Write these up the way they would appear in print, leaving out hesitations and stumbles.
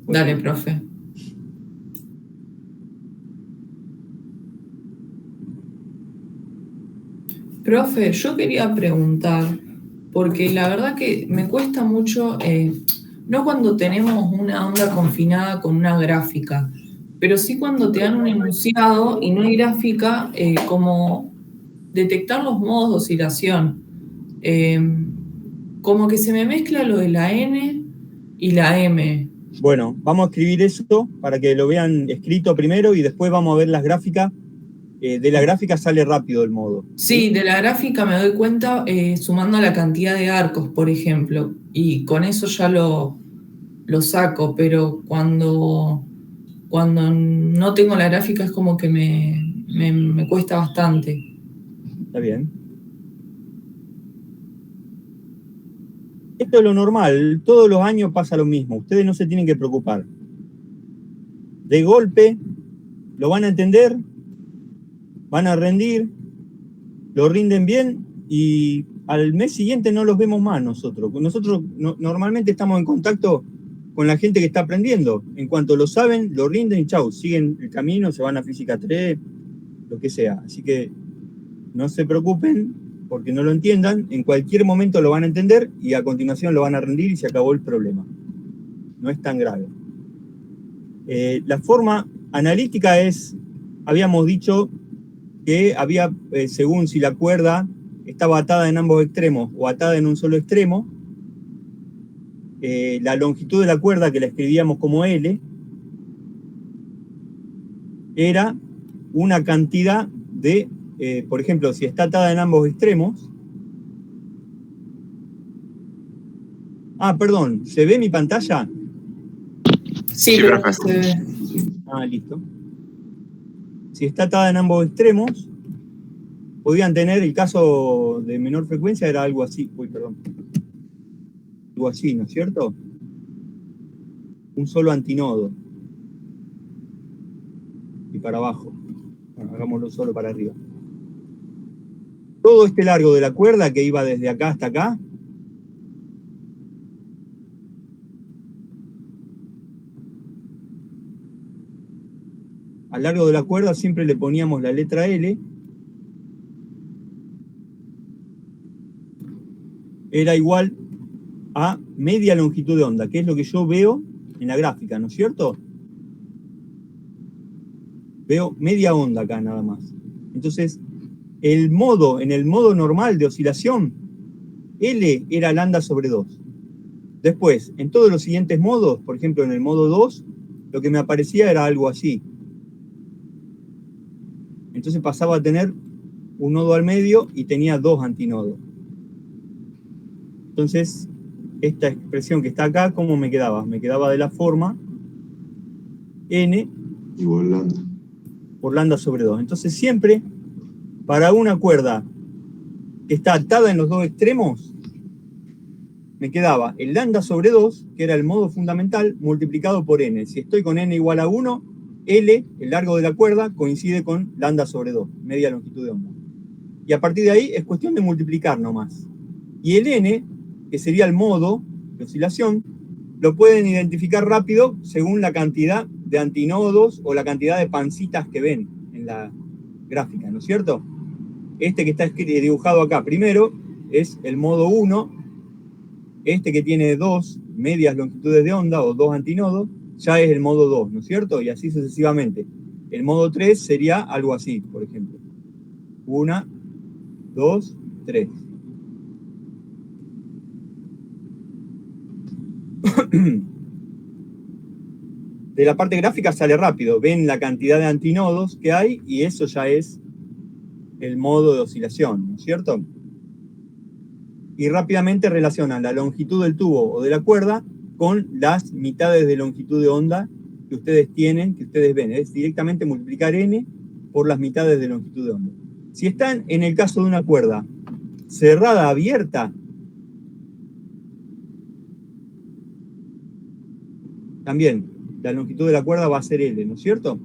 Dale, profe. Profe, yo quería preguntar, porque la verdad que me cuesta mucho, no cuando tenemos una onda confinada con una gráfica, pero sí cuando te dan un enunciado y no hay gráfica, como detectar los modos de oscilación. Eh, Como que se me mezcla lo de la N y la M. Bueno, vamos a escribir eso para que lo vean escrito primero y después vamos a ver las gráficas. De la gráfica sale rápido el modo. Sí, de la gráfica me doy cuenta sumando la cantidad de arcos, por ejemplo, y con eso ya lo saco, pero cuando no tengo la gráfica es como que me cuesta bastante. Está bien. Esto es lo normal, todos los años pasa lo mismo, ustedes no se tienen que preocupar. De golpe lo van a entender, van a rendir, lo rinden bien y al mes siguiente no los vemos más nosotros. Nosotros normalmente estamos en contacto con la gente que está aprendiendo. En cuanto lo saben, lo rinden y chau, siguen el camino, se van a física 3, lo que sea. Así que no se preocupen porque no lo entiendan, en cualquier momento lo van a entender y a continuación lo van a rendir y se acabó el problema. No es tan grave. La forma analítica es, habíamos dicho que había, según si la cuerda estaba atada en ambos extremos o atada en un solo extremo, la longitud de la cuerda, que la escribíamos como L, era una cantidad de, por ejemplo, si está atada en ambos extremos. Perdón, ¿se ve mi pantalla? Sí, profe, se ve. Listo. Si está atada en ambos extremos, podían tener, el caso de menor frecuencia era algo así, algo así, ¿no es cierto? Un solo antinodo. Y para abajo. Bueno, hagámoslo solo para arriba. Todo este largo de la cuerda que iba desde acá hasta acá, al largo de la cuerda siempre le poníamos la letra L, era igual a media longitud de onda, que es lo que yo veo en la gráfica, ¿no es cierto? Veo media onda acá nada más. Entonces, en el modo normal de oscilación, L era lambda sobre 2. Después, en todos los siguientes modos, por ejemplo en el modo 2, lo que me aparecía era algo así. Entonces pasaba a tener un nodo al medio y tenía dos antinodos. Entonces, esta expresión que está acá, ¿cómo me quedaba? Me quedaba de la forma N igual lambda por lambda sobre 2. Entonces siempre, para una cuerda que está atada en los dos extremos, me quedaba el lambda sobre 2, que era el modo fundamental, multiplicado por n. Si estoy con n igual a 1, L, el largo de la cuerda, coincide con lambda sobre 2, media longitud de onda. Y a partir de ahí es cuestión de multiplicar nomás. Y el n, que sería el modo de oscilación, lo pueden identificar rápido según la cantidad de antinodos o la cantidad de pancitas que ven en la gráfica, ¿no es cierto? Este que está dibujado acá primero es el modo 1, este que tiene dos medias longitudes de onda o dos antinodos, ya es el modo 2, ¿no es cierto? Y así sucesivamente. El modo 3 sería algo así, por ejemplo. 1, 2, 3. De la parte gráfica sale rápido, ven la cantidad de antinodos que hay y eso ya es el modo de oscilación, ¿no es cierto? Y rápidamente relacionan la longitud del tubo o de la cuerda con las mitades de longitud de onda que ustedes tienen, que ustedes ven. Es directamente multiplicar n por las mitades de longitud de onda. Si están en el caso de una cuerda cerrada, abierta, también la longitud de la cuerda va a ser L, ¿no es cierto?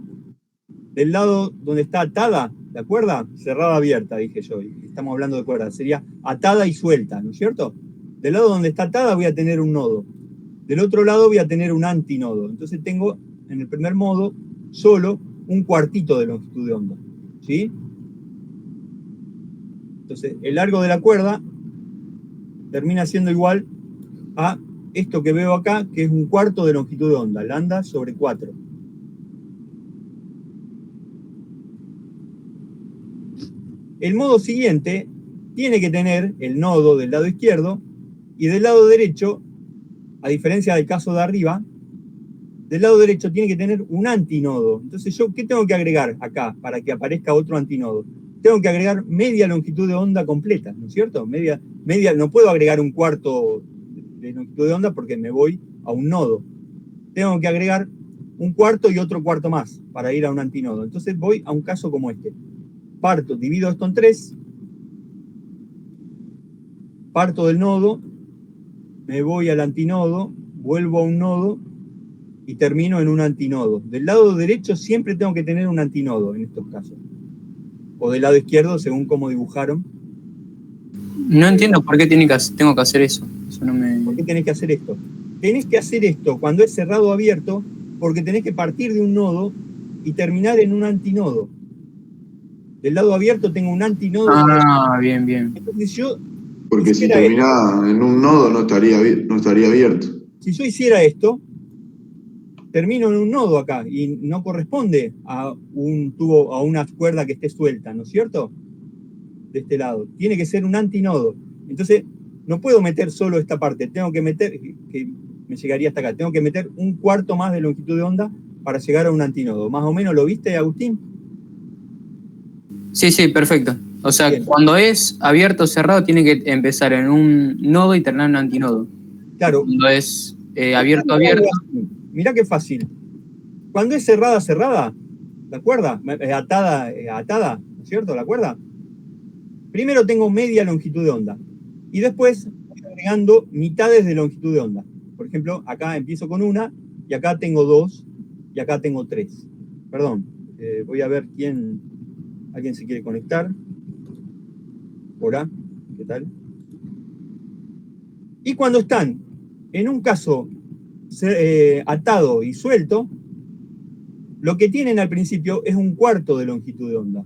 Del lado donde está atada la cuerda, cerrada, abierta, dije yo, y estamos hablando de cuerda, sería atada y suelta, ¿no es cierto? Del lado donde está atada voy a tener un nodo. Del otro lado voy a tener un antinodo. Entonces tengo, en el primer modo, solo un cuartito de longitud de onda. ¿Sí? Entonces, el largo de la cuerda termina siendo igual a esto que veo acá, que es un cuarto de longitud de onda, lambda sobre 4. El modo siguiente tiene que tener el nodo del lado izquierdo, y del lado derecho, a diferencia del caso de arriba, del lado derecho tiene que tener un antinodo. Entonces, ¿yo qué tengo que agregar acá para que aparezca otro antinodo? Tengo que agregar media longitud de onda completa, ¿no es cierto? Media, no puedo agregar un cuarto de longitud de onda porque me voy a un nodo. Tengo que agregar un cuarto y otro cuarto más para ir a un antinodo. Entonces voy a un caso como este. Parto, divido esto en 3, parto del nodo, me voy al antinodo, vuelvo a un nodo y termino en un antinodo. Del lado derecho siempre tengo que tener un antinodo en estos casos. O del lado izquierdo, según cómo dibujaron. No entiendo por qué tengo que hacer eso. ¿Por qué tenés que hacer esto? Tenés que hacer esto cuando es cerrado o abierto, porque tenés que partir de un nodo y terminar en un antinodo. Del lado abierto tengo un antinodo. Ah, bien, bien. Entonces yo, porque si terminaba en un nodo no estaría abierto. Si yo hiciera esto, termino en un nodo acá y no corresponde a un tubo, a una cuerda que esté suelta, ¿no es cierto? De este lado. Tiene que ser un antinodo. Entonces, no puedo meter solo esta parte. Tengo que meter, que me llegaría hasta acá, tengo que meter un cuarto más de longitud de onda para llegar a un antinodo. ¿Más o menos lo viste, Agustín? Sí, perfecto. O sea, bien. Cuando es abierto o cerrado, tiene que empezar en un nodo y terminar en un antinodo. Claro. Cuando es abierto. Mirá qué fácil. Cuando es cerrada, ¿la cuerda? Atada, ¿no es cierto? ¿La cuerda? Primero tengo media longitud de onda. Y después voy agregando mitades de longitud de onda. Por ejemplo, acá empiezo con una, y acá tengo 2, y acá tengo 3. Perdón, voy a ver alguien se quiere conectar. Hola, ¿qué tal? Y cuando están en un caso atado y suelto, lo que tienen al principio es un cuarto de longitud de onda.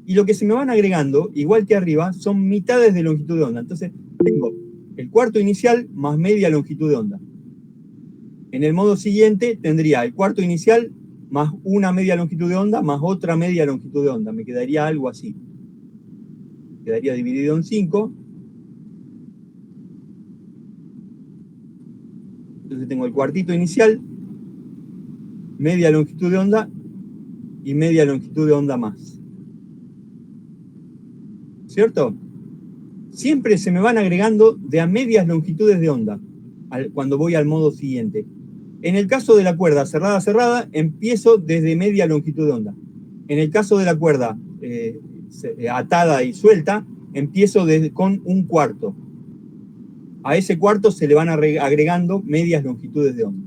Y lo que se me van agregando, igual que arriba, son mitades de longitud de onda. Entonces, tengo el cuarto inicial más media longitud de onda. En el modo siguiente tendría el cuarto inicial más una media longitud de onda más otra media longitud de onda. Me quedaría algo así. Quedaría dividido en 5. Entonces tengo el cuartito inicial, media longitud de onda y media longitud de onda más. ¿Cierto? Siempre se me van agregando de a medias longitudes de onda cuando voy al modo siguiente. En el caso de la cuerda cerrada, empiezo desde media longitud de onda. En el caso de la cuerda atada y suelta, empiezo con un cuarto. A ese cuarto se le van agregando medias longitudes de onda.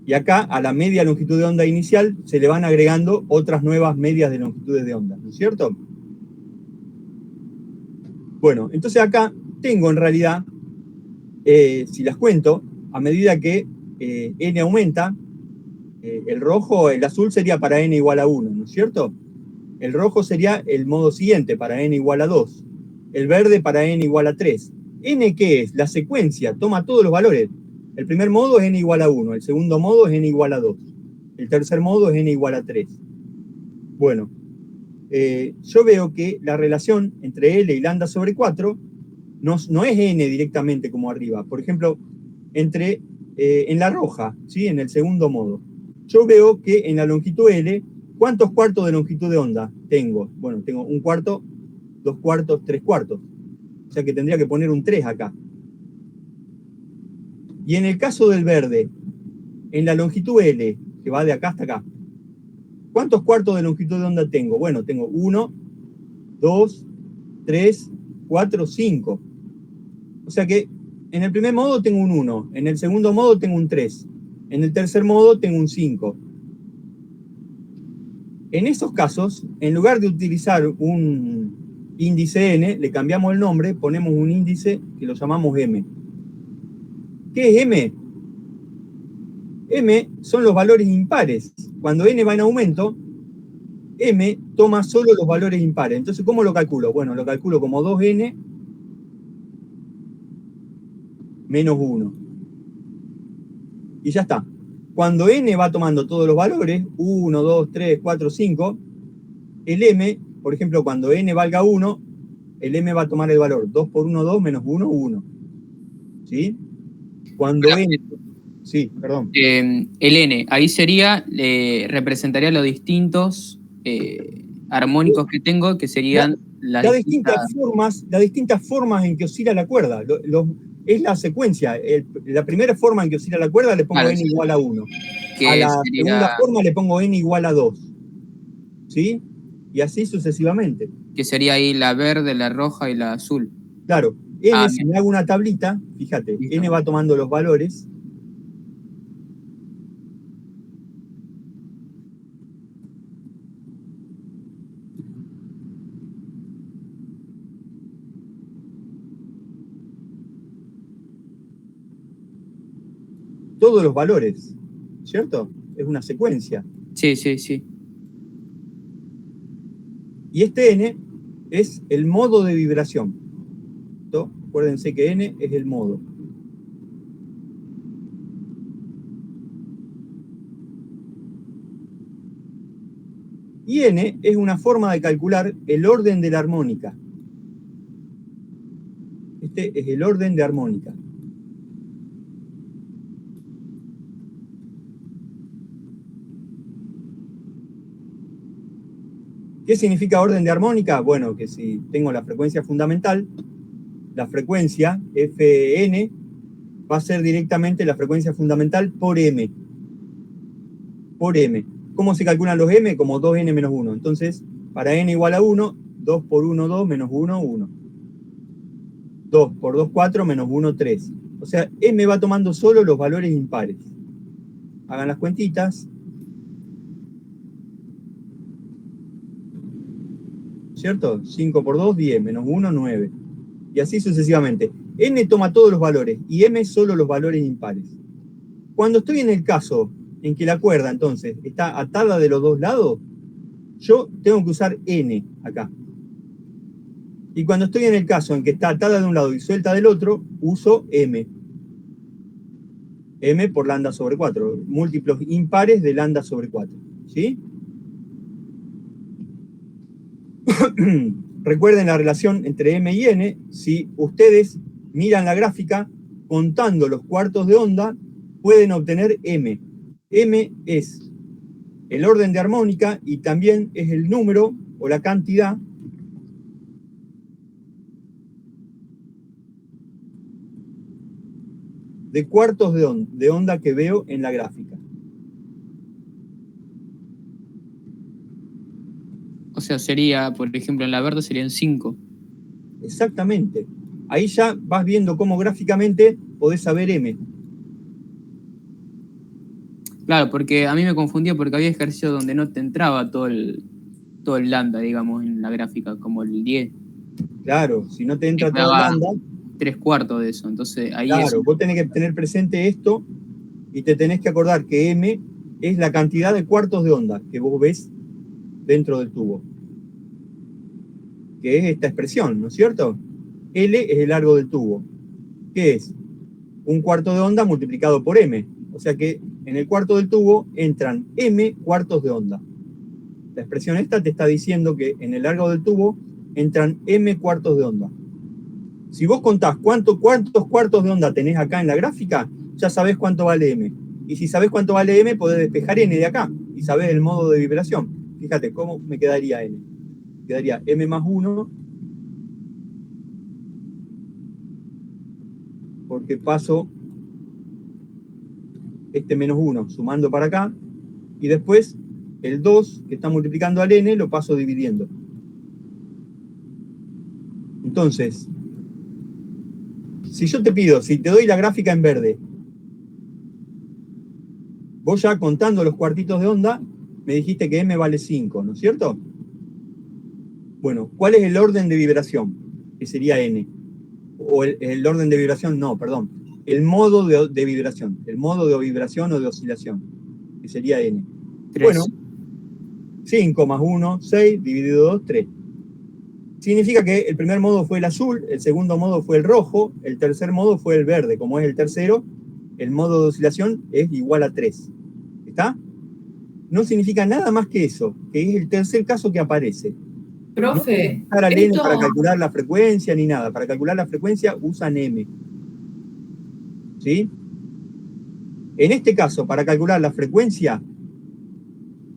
Y acá, a la media longitud de onda inicial, se le van agregando otras nuevas medias de longitudes de onda, ¿no es cierto? Bueno, entonces acá tengo en realidad, si las cuento, a medida que n aumenta, el azul sería para n igual a 1, ¿no es cierto? El rojo sería el modo siguiente, para n igual a 2. El verde para n igual a 3. ¿N qué es? La secuencia, toma todos los valores. El primer modo es n igual a 1, el segundo modo es n igual a 2. El tercer modo es n igual a 3. Bueno, yo veo que la relación entre L y lambda sobre 4 no es n directamente como arriba. Por ejemplo, en la roja, ¿sí? En el segundo modo. Yo veo que en la longitud L, ¿cuántos cuartos de longitud de onda tengo? Bueno, tengo un cuarto, 2 cuartos, 3 cuartos. O sea que tendría que poner un 3 acá. Y en el caso del verde, en la longitud L, que va de acá hasta acá, ¿cuántos cuartos de longitud de onda tengo? Bueno, tengo 1, 2, 3, 4, 5. O sea que en el primer modo tengo un 1, en el segundo modo tengo un 3, en el tercer modo tengo un 5. En esos casos, en lugar de utilizar un índice n, le cambiamos el nombre, ponemos un índice que lo llamamos m. ¿Qué es M? M son los valores impares. Cuando n va en aumento, M toma solo los valores impares. Entonces, ¿cómo lo calculo? Bueno, lo calculo como 2n menos 1. Y ya está. Cuando n va tomando todos los valores, 1, 2, 3, 4, 5, el m, por ejemplo, cuando n valga 1, el m va a tomar el valor 2 por 1, 2, menos 1, 1. ¿Sí? Cuando n... Sí, perdón. El n, ahí sería, representaría los distintos armónicos que tengo, que serían las distintas formas en que oscila la cuerda. Es la secuencia. La primera forma en que oscila la cuerda le pongo n igual a 1. A la segunda forma le pongo n igual a 2. ¿Sí? Y así sucesivamente. Que sería ahí la verde, la roja y la azul. Claro. N, si me hago una tablita, fíjate, listo. N va tomando los valores. Todos los valores, ¿cierto? Es una secuencia. Sí, sí, sí. Y este n es el modo de vibración. ¿No? Acuérdense que n es el modo. Y n es una forma de calcular el orden de la armónica. Este es el orden de armónica. ¿Qué significa orden de armónica? Bueno, que si tengo la frecuencia fundamental, la frecuencia Fn va a ser directamente la frecuencia fundamental por m. Por m. ¿Cómo se calculan los m? Como 2n menos 1. Entonces, para n igual a 1, 2 por 1, 2, menos 1, 1. 2 por 2, 4, menos 1, 3. O sea, m va tomando solo los valores impares. Hagan las cuentitas. ¿Cierto? 5 por 2, 10, menos 1, 9. Y así sucesivamente. N toma todos los valores y M solo los valores impares. Cuando estoy en el caso en que la cuerda, entonces, está atada de los dos lados, yo tengo que usar N acá. Y cuando estoy en el caso en que está atada de un lado y suelta del otro, uso M. M por lambda sobre 4. Múltiplos impares de lambda sobre 4. ¿Sí? Recuerden la relación entre M y N. Si ustedes miran la gráfica, contando los cuartos de onda, pueden obtener M. M es el orden de armónica y también es el número o la cantidad de cuartos de onda que veo en la gráfica. O sea, sería, por ejemplo, en la verde serían 5. Exactamente. Ahí ya vas viendo cómo gráficamente podés saber M. Claro, porque a mí me confundía porque había ejercicios donde no te entraba todo el lambda, digamos, en la gráfica, como el 10. Claro, si no te entra todo el lambda... 3/4 de eso, entonces ahí claro, vos tenés que tener presente esto y te tenés que acordar que M es la cantidad de cuartos de onda que vos ves dentro del tubo. Que es esta expresión, ¿no es cierto? L es el largo del tubo. ¿Qué es? Un cuarto de onda multiplicado por M. O sea que en el cuarto del tubo entran M cuartos de onda. La expresión esta te está diciendo que en el largo del tubo entran M cuartos de onda. Si vos contás cuántos cuartos de onda tenés acá en la gráfica, ya sabés cuánto vale M. Y si sabés cuánto vale M, podés despejar N de acá. Y sabés el modo de vibración. Fíjate cómo me quedaría N. Quedaría M más 1. Porque paso este menos 1 sumando para acá. Y después el 2 que está multiplicando al N lo paso dividiendo. Entonces... si yo te pido, si te doy la gráfica en verde, vos ya contando los cuartitos de onda, me dijiste que M vale 5, ¿no es cierto? Bueno, ¿cuál es el orden de vibración? Que sería N. O el orden de vibración, no, perdón. el modo de vibración, el modo de vibración o de oscilación, que sería N. 3. Bueno, 5 más 1, 6, dividido 2, 3. Significa que el primer modo fue el azul, el segundo modo fue el rojo, el tercer modo fue el verde. Como es el tercero, el modo de oscilación es igual a 3. ¿Está? No significa nada más que eso, que es el tercer caso que aparece. Profe, No usar N para esto, calcular la frecuencia ni nada. Para calcular la frecuencia usan M. ¿Sí? En este caso, para calcular la frecuencia,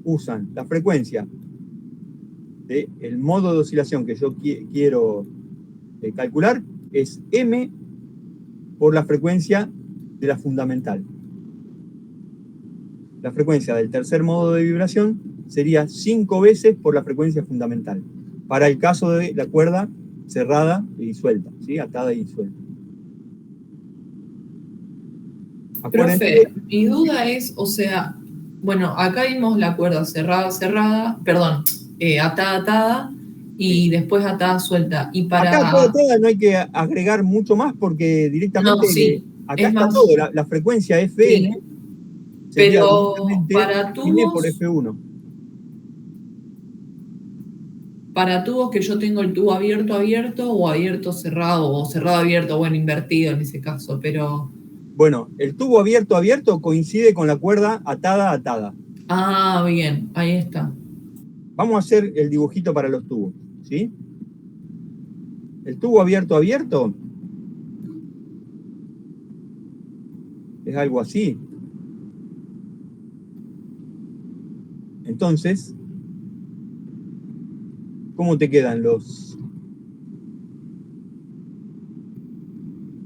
usan la frecuencia del modo de oscilación que yo quiero calcular, es M por la frecuencia de la fundamental. La frecuencia del tercer modo de vibración sería 5 veces por la frecuencia fundamental, para el caso de la cuerda cerrada y suelta, ¿sí? Atada y suelta. profe, mi duda es, o sea, bueno, acá vimos la cuerda cerrada, perdón, atada, y después atada, suelta. Y Acá para... toda no hay que agregar mucho más porque No, directamente sí, acá es está más, todo. La frecuencia sí, Fn sería pero directamente N por F1. para tubos que yo tengo el tubo abierto o abierto cerrado, o cerrado abierto, bueno, invertido en ese caso, pero... Bueno, el tubo abierto coincide con la cuerda atada. Ah, bien, ahí está. Vamos a hacer el dibujito para los tubos, ¿sí? El tubo abierto es algo así. Entonces, ¿cómo te quedan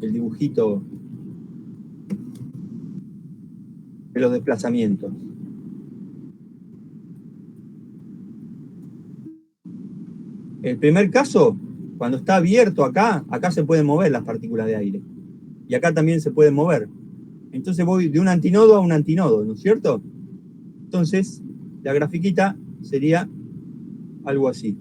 el dibujito de los desplazamientos? El primer caso, cuando está abierto acá se pueden mover las partículas de aire. Y acá también se pueden mover. Entonces voy de un antinodo a un antinodo, ¿no es cierto? Entonces, la grafiquita sería algo así.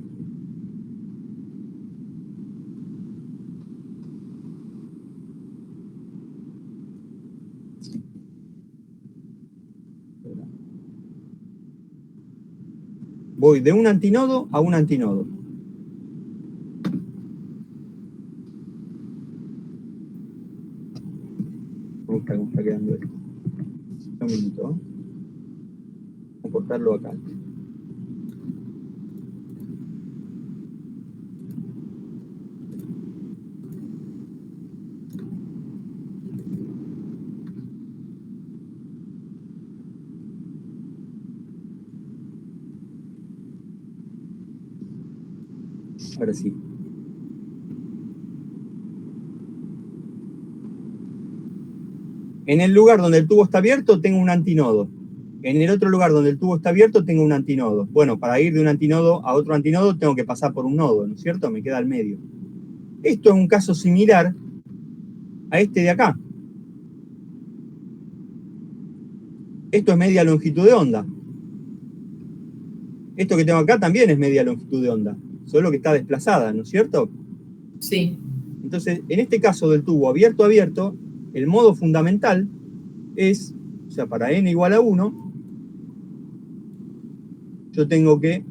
Voy de un antinodo a un antinodo. ¿Cómo está quedando esto? Un minuto, ¿eh? Vamos a cortarlo acá. Ahora sí. En el lugar donde el tubo está abierto tengo un antinodo. En el otro lugar donde el tubo está abierto tengo un antinodo. Bueno, para ir de un antinodo a otro antinodo tengo que pasar por un nodo, ¿no es cierto? Me queda al medio. Esto es un caso similar a este de acá. Esto es media longitud de onda. Esto que tengo acá también es media longitud de onda, solo que está desplazada, ¿no es cierto? Sí. Entonces, en este caso del tubo abierto, el modo fundamental es, o sea, para n igual a 1, yo tengo que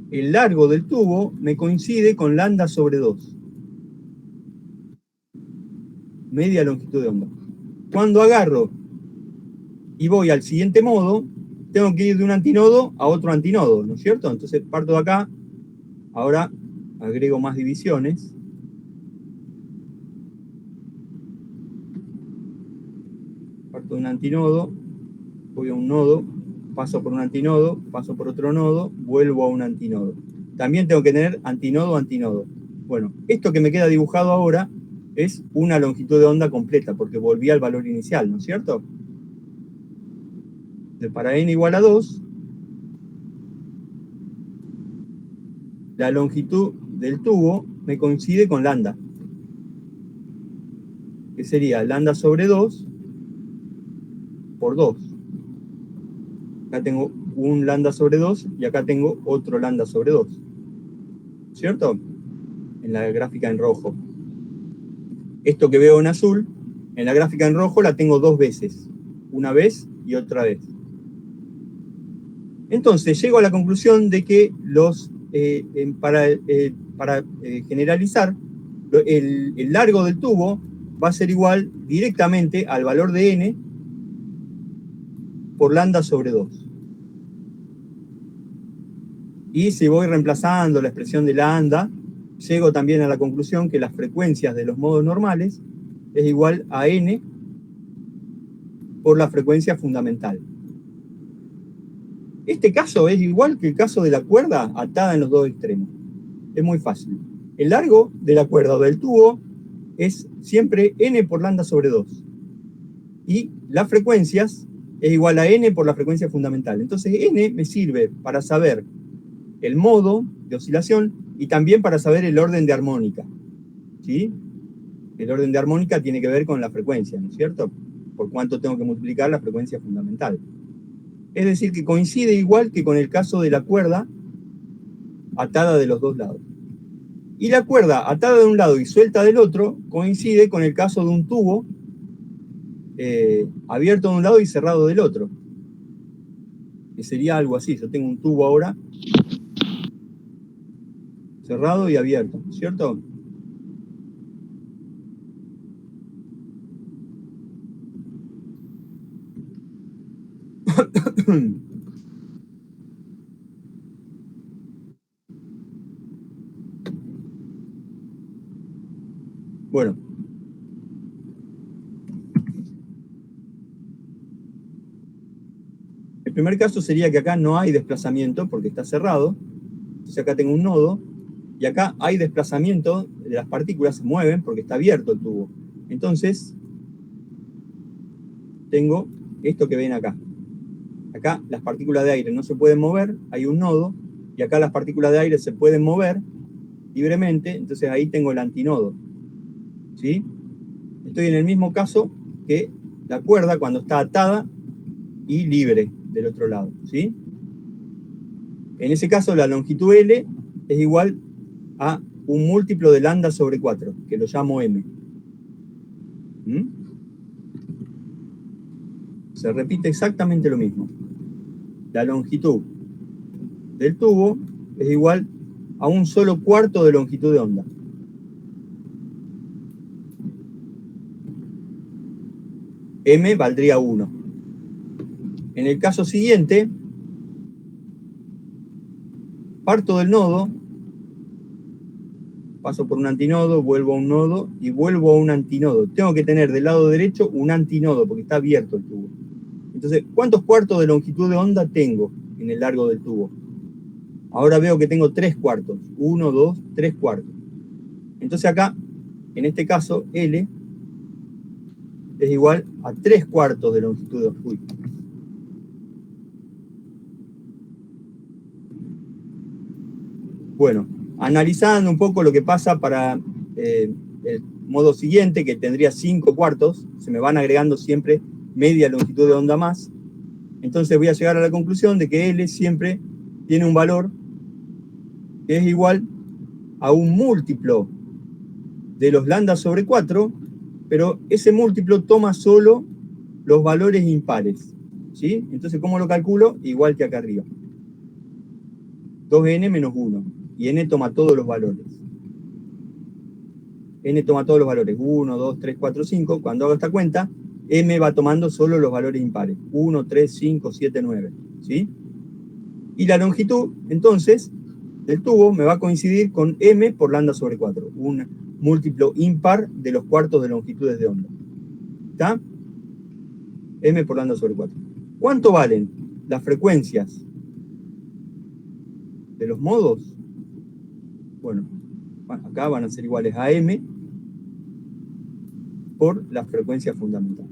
el largo del tubo me coincide con lambda sobre 2. Media longitud de onda. Cuando agarro y voy al siguiente modo, tengo que ir de un antinodo a otro antinodo, ¿no es cierto? Entonces parto de acá, ahora agrego más divisiones. Parto de un antinodo, voy a un nodo, paso por un antinodo, paso por otro nodo, vuelvo a un antinodo. También tengo que tener antinodo. Bueno, esto que me queda dibujado ahora es una longitud de onda completa, porque volví al valor inicial, ¿no es cierto? Para n igual a 2, la longitud del tubo me coincide con lambda, que sería lambda sobre 2 por 2. Acá tengo un lambda sobre 2 y acá tengo otro lambda sobre 2. ¿Cierto? En la gráfica en rojo. Esto que veo en azul, En la gráfica en rojo la tengo dos veces, una vez y otra vez. Entonces llego a la conclusión de que para generalizar, el largo del tubo va a ser igual directamente al valor de n por lambda sobre 2. Y si voy reemplazando la expresión de lambda, llego también a la conclusión que las frecuencias de los modos normales es igual a n por la frecuencia fundamental. Este caso es igual que el caso de la cuerda atada en los dos extremos. Es muy fácil. El largo de la cuerda o del tubo es siempre n por lambda sobre 2. Y las frecuencias es igual a n por la frecuencia fundamental. Entonces n me sirve para saber el modo de oscilación y también para saber el orden de armónica. ¿Sí? El orden de armónica tiene que ver con la frecuencia, ¿no es cierto? Por cuánto tengo que multiplicar la frecuencia fundamental. Es decir, que coincide igual que con el caso de la cuerda atada de los dos lados. Y la cuerda atada de un lado y suelta del otro coincide con el caso de un tubo abierto de un lado y cerrado del otro. Que sería algo así. Yo tengo un tubo ahora cerrado y abierto, ¿cierto? Bueno. El primer caso sería que acá no hay desplazamiento porque está cerrado. Entonces acá tengo un nodo. Y acá hay desplazamiento de las partículas, se mueven porque está abierto el tubo. Entonces, tengo esto que ven acá. Acá las partículas de aire no se pueden mover, hay un nodo. Y acá las partículas de aire se pueden mover libremente, entonces ahí tengo el antinodo. ¿Sí? Estoy en el mismo caso que la cuerda cuando está atada y libre del otro lado. ¿Sí? En ese caso la longitud L es igual a un múltiplo de lambda sobre 4, que lo llamo m. Se repite exactamente lo mismo. La longitud del tubo es igual a un solo cuarto de longitud de onda. M valdría 1. En el caso siguiente, parto del nodo, paso por un antinodo, vuelvo a un nodo y vuelvo a un antinodo. Tengo que tener del lado derecho un antinodo porque está abierto el tubo. Entonces, ¿cuántos cuartos de longitud de onda tengo en el largo del tubo? Ahora veo que tengo 3 cuartos. 1, 2, 3 cuartos. Entonces acá, en este caso, L es igual a 3 cuartos de longitud de onda. Bueno, analizando un poco lo que pasa para el modo siguiente, que tendría 5 cuartos, se me van agregando siempre media longitud de onda más. Entonces voy a llegar a la conclusión de que L siempre tiene un valor que es igual a un múltiplo de los lambda sobre 4, pero ese múltiplo toma solo los valores impares. ¿Sí? Entonces, ¿cómo lo calculo? Igual que acá arriba. 2n menos 1. Y n toma todos los valores. N toma todos los valores. 1, 2, 3, 4, 5. Cuando hago esta cuenta, m va tomando solo los valores impares. 1, 3, 5, 7, 9. ¿Sí? Y la longitud, entonces, del tubo me va a coincidir con m por lambda sobre 4. Un múltiplo impar de los cuartos de longitudes de onda. ¿Está? M por lambda sobre 4. ¿Cuánto valen las frecuencias de los modos? Bueno, acá van a ser iguales a m por la frecuencia fundamental.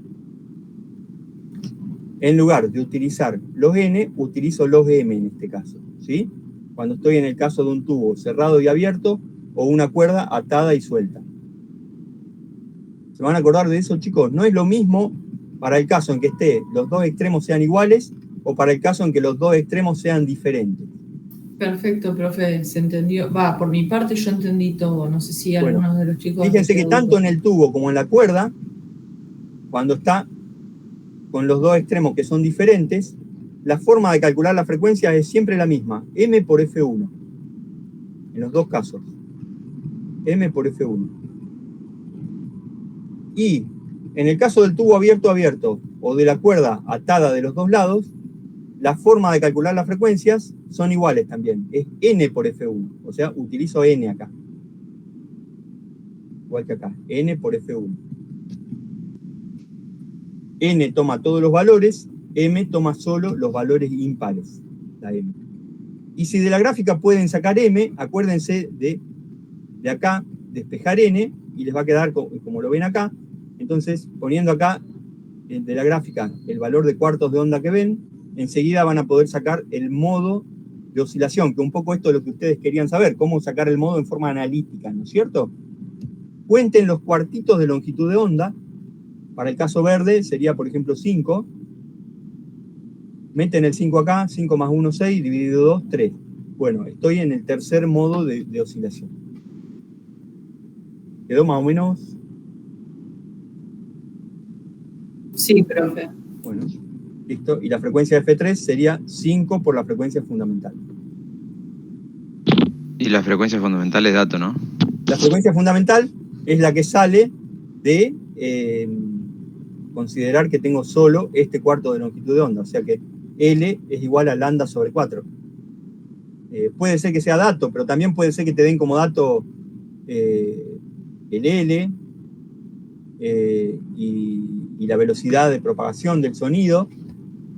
En lugar de utilizar los n, utilizo los m en este caso. ¿Sí? Cuando estoy en el caso de un tubo cerrado y abierto o una cuerda atada y suelta. ¿Se van a acordar de eso, chicos? No es lo mismo para el caso en que los dos extremos sean iguales o para el caso en que los dos extremos sean diferentes. Perfecto, profe, se entendió. Va, por mi parte yo entendí todo. No sé si algunos de los chicos... Fíjense que tanto en el tubo como en la cuerda, cuando está con los dos extremos que son diferentes, la forma de calcular la frecuencia es siempre la misma, m por f1. En los dos casos, m por f1. Y en el caso del tubo abierto o de la cuerda atada de los dos lados, la forma de calcular las frecuencias son iguales también, es n por f1, o sea, utilizo n acá. Igual que acá, n por f1. N toma todos los valores, m toma solo los valores impares, la m. Y si de la gráfica pueden sacar m, acuérdense de acá, despejar n, y les va a quedar como lo ven acá. Entonces, poniendo acá de la gráfica el valor de cuartos de onda que ven, enseguida van a poder sacar el modo de oscilación, que un poco esto es lo que ustedes querían saber, cómo sacar el modo en forma analítica, ¿no es cierto? Cuenten los cuartitos de longitud de onda. Para el caso verde sería, por ejemplo, 5. Meten el 5 acá, 5 más 1, 6, dividido 2, 3. Bueno, estoy en el tercer modo de oscilación. ¿Quedó más o menos? Sí, profe. Bueno, listo. Y la frecuencia de F3 sería 5 por la frecuencia fundamental. Y la frecuencia fundamental es dato, ¿no? La frecuencia fundamental es la que sale de considerar que tengo solo este cuarto de longitud de onda, o sea que L es igual a lambda sobre 4. Puede ser que sea dato, pero también puede ser que te den como dato el L y la velocidad de propagación del sonido,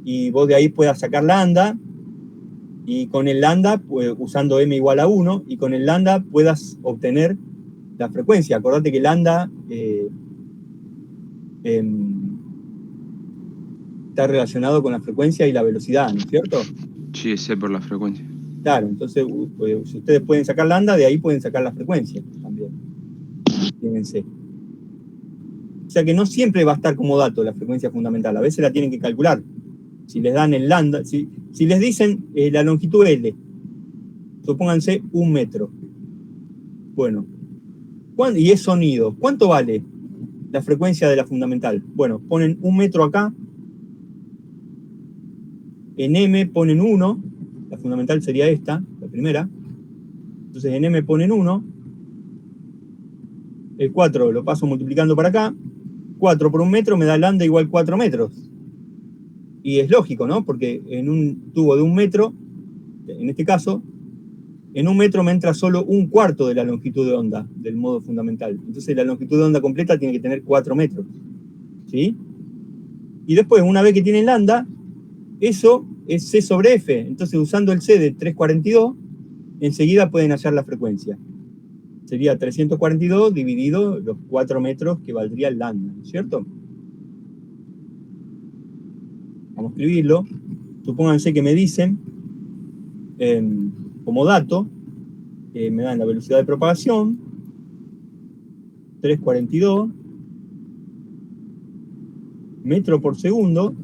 y vos de ahí puedas sacar lambda, y con el lambda, pues, usando m igual a 1, y con el lambda puedas obtener la frecuencia. Acordate que lambda está relacionado con la frecuencia y la velocidad, ¿no es cierto? Sí, es C por la frecuencia. Claro, entonces pues, si ustedes pueden sacar lambda, de ahí pueden sacar la frecuencia también. Tienen C. O sea que no siempre va a estar como dato la frecuencia fundamental, a veces la tienen que calcular. Si les dan el lambda, si les dicen la longitud L, supónganse 1 metro. Bueno, y es sonido, ¿cuánto vale la frecuencia de la fundamental? Bueno, ponen 1 metro acá, en m ponen 1, la fundamental sería esta, la primera, entonces en m ponen 1, el 4 lo paso multiplicando para acá, 4 por 1 metro me da lambda igual 4 metros. Y es lógico, ¿no? Porque en un tubo de 1 metro, en este caso, en 1 metro me entra solo 1/4 de la longitud de onda del modo fundamental. Entonces la longitud de onda completa tiene que tener 4 metros. ¿Sí? Y después, una vez que tienen lambda, eso es C sobre F. Entonces, usando el C de 342, enseguida pueden hallar la frecuencia. Sería 342 dividido los 4 metros que valdría el lambda, ¿no es cierto? Vamos a escribirlo. Supónganse que me dicen, como dato, me dan la velocidad de propagación, 342 metros por segundo.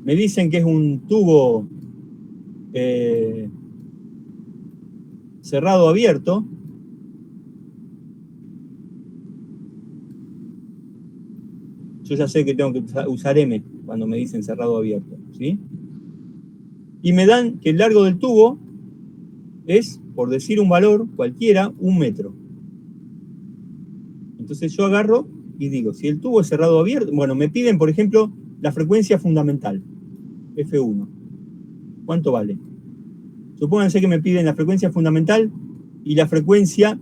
Me dicen que es un tubo cerrado o abierto. Yo ya sé que tengo que usar M cuando me dicen cerrado o abierto, ¿sí? Y me dan que el largo del tubo es, por decir un valor cualquiera, 1 metro. Entonces yo agarro y digo, si el tubo es cerrado o abierto, bueno, me piden, por ejemplo, la frecuencia fundamental, F1. ¿Cuánto vale? Supónganse que me piden la frecuencia fundamental y la frecuencia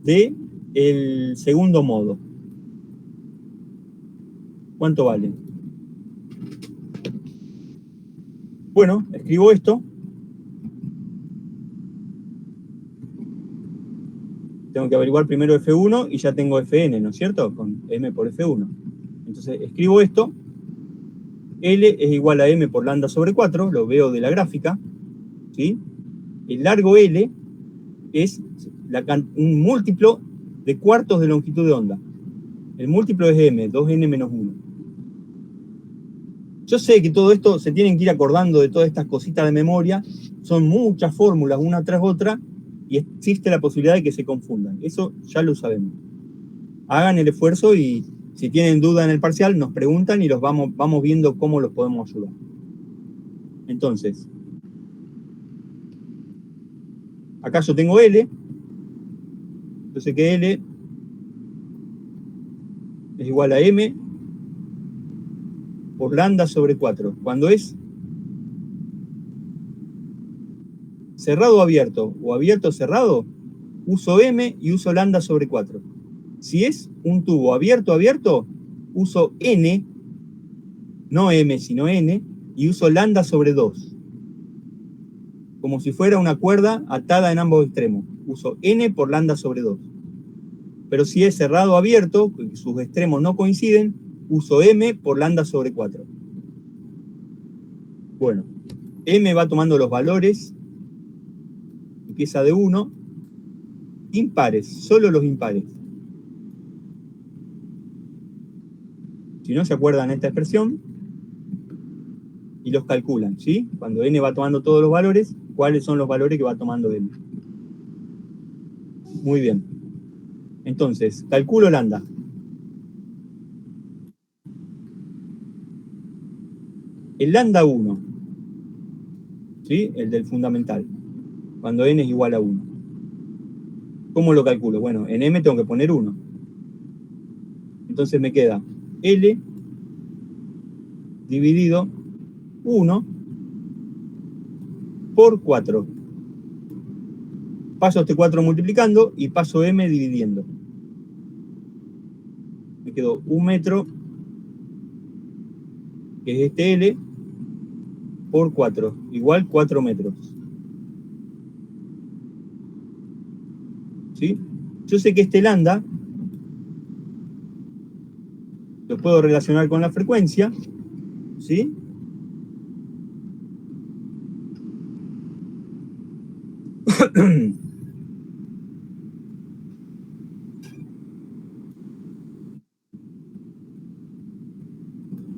del segundo modo. ¿Cuánto vale? Bueno, escribo esto. Tengo que averiguar primero F1 y ya tengo Fn, ¿no es cierto? Con M por F1. Entonces escribo esto. L es igual a M por lambda sobre 4, lo veo de la gráfica. ¿Sí? El largo L es un múltiplo de cuartos de longitud de onda. El múltiplo es M, 2n menos 1. Yo sé que todo esto se tienen que ir acordando de todas estas cositas de memoria. Son muchas fórmulas una tras otra y existe la posibilidad de que se confundan. Eso ya lo sabemos. hagan el esfuerzo y si tienen duda en el parcial nos preguntan y los vamos viendo cómo los podemos ayudar. Entonces, acá yo tengo L, yo sé que L es igual a M por lambda sobre 4. Cuando es cerrado o abierto cerrado, uso M y uso lambda sobre 4. Si es un tubo abierto, uso N, no M, sino N, y uso lambda sobre 2. Como si fuera una cuerda atada en ambos extremos. Uso N por lambda sobre 2. Pero si es cerrado o abierto, sus extremos no coinciden, uso M por lambda sobre 4. Bueno, M va tomando los valores, empieza de 1, impares, solo los impares. Si no se acuerdan esta expresión, y los calculan, ¿sí? Cuando N va tomando todos los valores, ¿cuáles son los valores que va tomando N? Muy bien. Entonces, calculo lambda. El lambda 1, ¿sí? El del fundamental, cuando N es igual a 1. ¿Cómo lo calculo? Bueno, en M tengo que poner 1. Entonces me queda L dividido 1 por 4. Paso este 4 multiplicando y paso M dividiendo. Me quedó 1 metro, que es este L, por 4, igual 4 metros. ¿Sí? Yo sé que este lambda lo puedo relacionar con la frecuencia, ¿sí?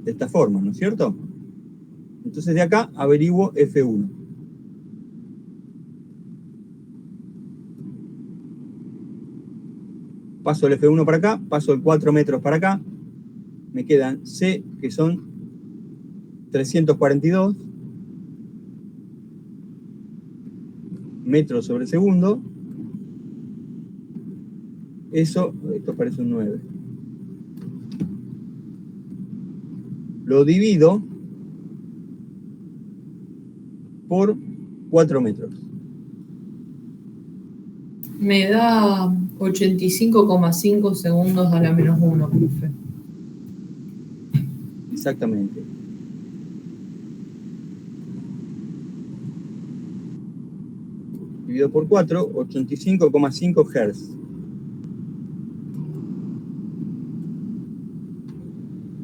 De esta forma, ¿no es cierto? Entonces de acá averiguo F1. Paso el F1 para acá, paso el 4 metros para acá, me quedan C, que son 342 metros sobre segundo. Esto parece un 9. Lo divido por 4 metros. Me da 85,5 segundos a la menos 1, profe. Exactamente. Dividido por 4, 85,5 Hz.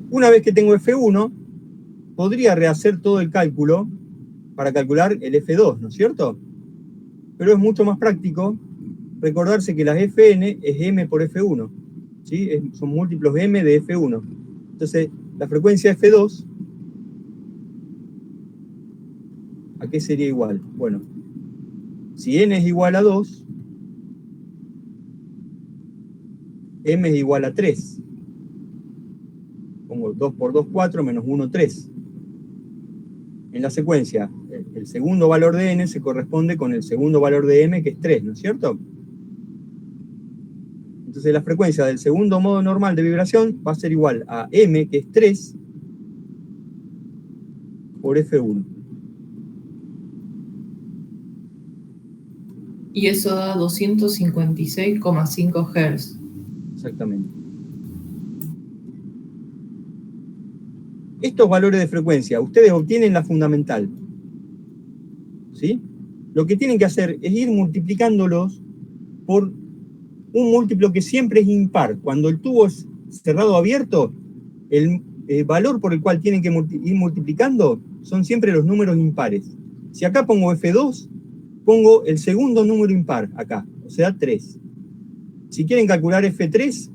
Una vez que tengo F1, podría rehacer todo el cálculo para calcular el F2, ¿no es cierto? Pero es mucho más práctico recordarse que las Fn es M por F1, ¿sí? Son múltiplos M de F1. Entonces, la frecuencia F2, ¿a qué sería igual? Bueno, si N es igual a 2, M es igual a 3. Pongo 2 por 2, 4, menos 1, 3. En la secuencia, el segundo valor de N se corresponde con el segundo valor de M, que es 3, ¿no es cierto? Entonces la frecuencia del segundo modo normal de vibración va a ser igual a M, que es 3, por F1. Y eso da 256,5 Hz. Exactamente. Estos valores de frecuencia, ustedes obtienen la fundamental, ¿sí? Lo que tienen que hacer es ir multiplicándolos por un múltiplo que siempre es impar. Cuando el tubo es cerrado o abierto, el valor por el cual tienen que ir multiplicando son siempre los números impares. Si acá pongo F2, pongo el segundo número impar acá, o sea 3. Si quieren calcular F3,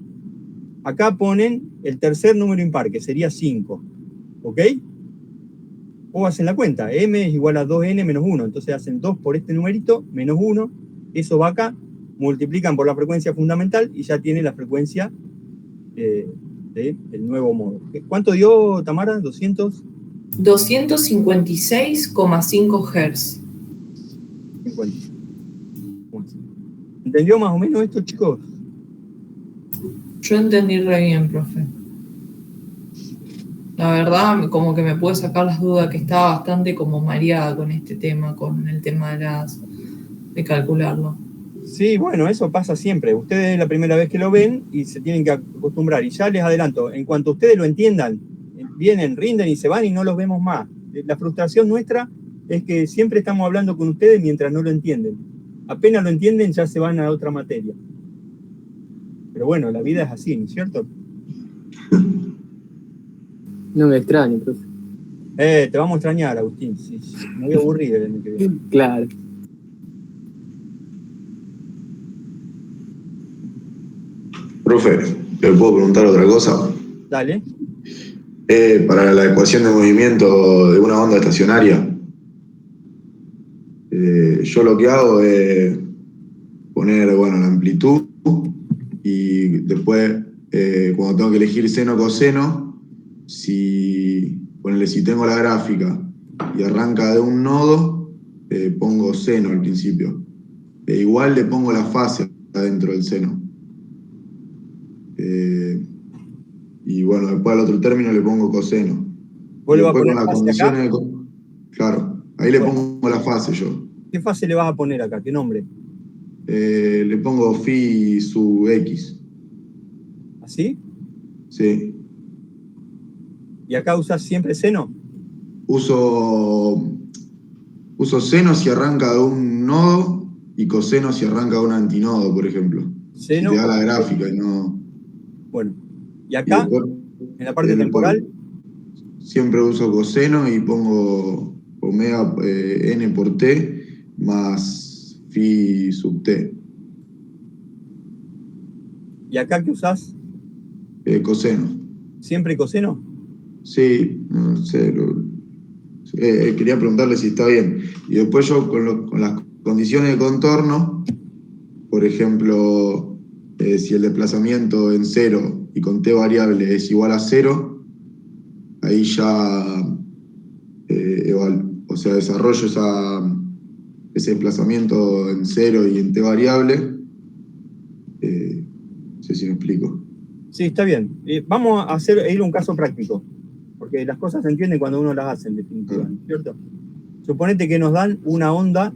acá ponen el tercer número impar, que sería 5. ¿Ok? O hacen la cuenta, M es igual a 2N menos 1, entonces hacen 2 por este numerito, menos 1, eso va acá, multiplican por la frecuencia fundamental y ya tiene la frecuencia del nuevo modo. ¿Cuánto dio, Tamara? ¿200? 256,5 Hz. 50. ¿Entendió más o menos esto, chicos? Yo entendí re bien, profe. La verdad, como que me puede sacar las dudas, que estaba bastante como mareada con este tema, con el tema de calcularlo. Sí, bueno, eso pasa siempre. Ustedes es la primera vez que lo ven y se tienen que acostumbrar. Y ya les adelanto, en cuanto ustedes lo entiendan, vienen, rinden y se van y no los vemos más. La frustración nuestra es que siempre estamos hablando con ustedes mientras no lo entienden. Apenas lo entienden ya se van a otra materia. Pero bueno, la vida es así, ¿no es cierto? No me extraño, profe. Te vamos a extrañar, Agustín. Sí, me voy a aburrir el año que viene. Claro. Profe, ¿le puedo preguntar otra cosa? Dale. Para la ecuación de movimiento de una onda estacionaria, yo lo que hago es poner, bueno, la amplitud y después, cuando tengo que elegir seno o coseno, si tengo la gráfica y arranca de un nodo, pongo seno al principio. Igual le pongo la fase adentro del seno. Y bueno, después al otro término le pongo coseno. ¿Vos Y le vas a después poner con las fase acá? condiciones claro, ahí le pongo la fase yo. ¿Qué fase le vas a poner acá? ¿Qué nombre? Le pongo phi sub x. ¿Así? Sí. ¿Y acá usás siempre seno? Uso seno si arranca de un nodo y coseno si arranca de un antinodo, por ejemplo. Seno. Si te da la gráfica y no. Bueno. ¿Y Y acá? después, En la parte temporal. siempre uso coseno y pongo omega n por t más phi sub t. ¿Y acá qué usás? Coseno. ¿Siempre coseno? Sí, no sé. Quería preguntarle si está bien. Y después yo con las condiciones de contorno, por ejemplo, si el desplazamiento en cero y con t variable es igual a 0, ahí ya desarrollo ese desplazamiento en cero y en t variable. No sé si me explico. Sí, está bien. Vamos a ir a un caso práctico, porque las cosas se entienden cuando uno las hace, en definitiva, ¿no es cierto? Suponete que nos dan una onda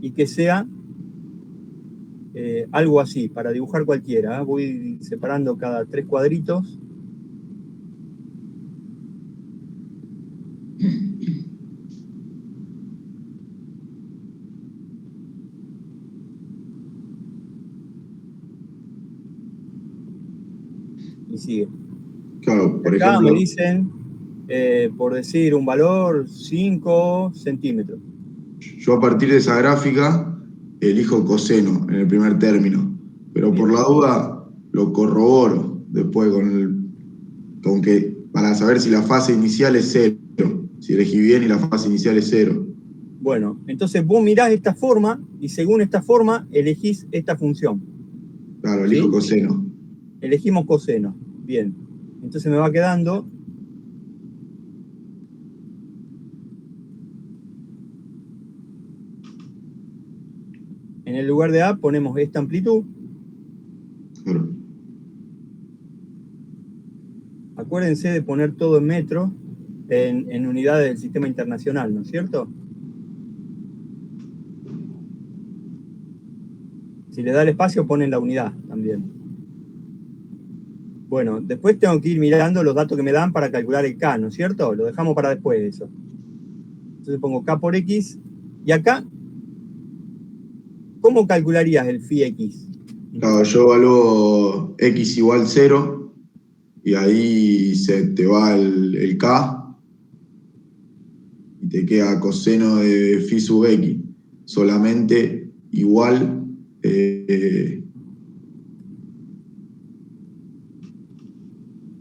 y que sea algo así, para dibujar cualquiera. Voy separando cada 3 cuadritos. Y sigue. Claro, por Acá ejemplo. me dicen, por decir un valor, 5 centímetros. Yo a partir de esa gráfica elijo coseno en el primer término, pero por la duda lo corroboro después con que para saber si la fase inicial es 0, si elegí bien y la fase inicial es 0. Bueno, entonces vos mirás esta forma y según esta forma elegís esta función. Claro, elijo ¿Sí? coseno. Elegimos coseno. Bien. Entonces me va quedando en el lugar de A ponemos esta amplitud. Claro. Acuérdense de poner todo en metros en unidades del sistema internacional, ¿no es cierto? Si le da el espacio, ponen la unidad también. Bueno, después tengo que ir mirando los datos que me dan para calcular el K, ¿no es cierto? Lo dejamos para después eso. Entonces pongo K por X. Y acá, ¿cómo calcularías el phi X? Claro, yo evalúo X igual 0 y ahí se te va el K y te queda coseno de phi sub X, solamente igual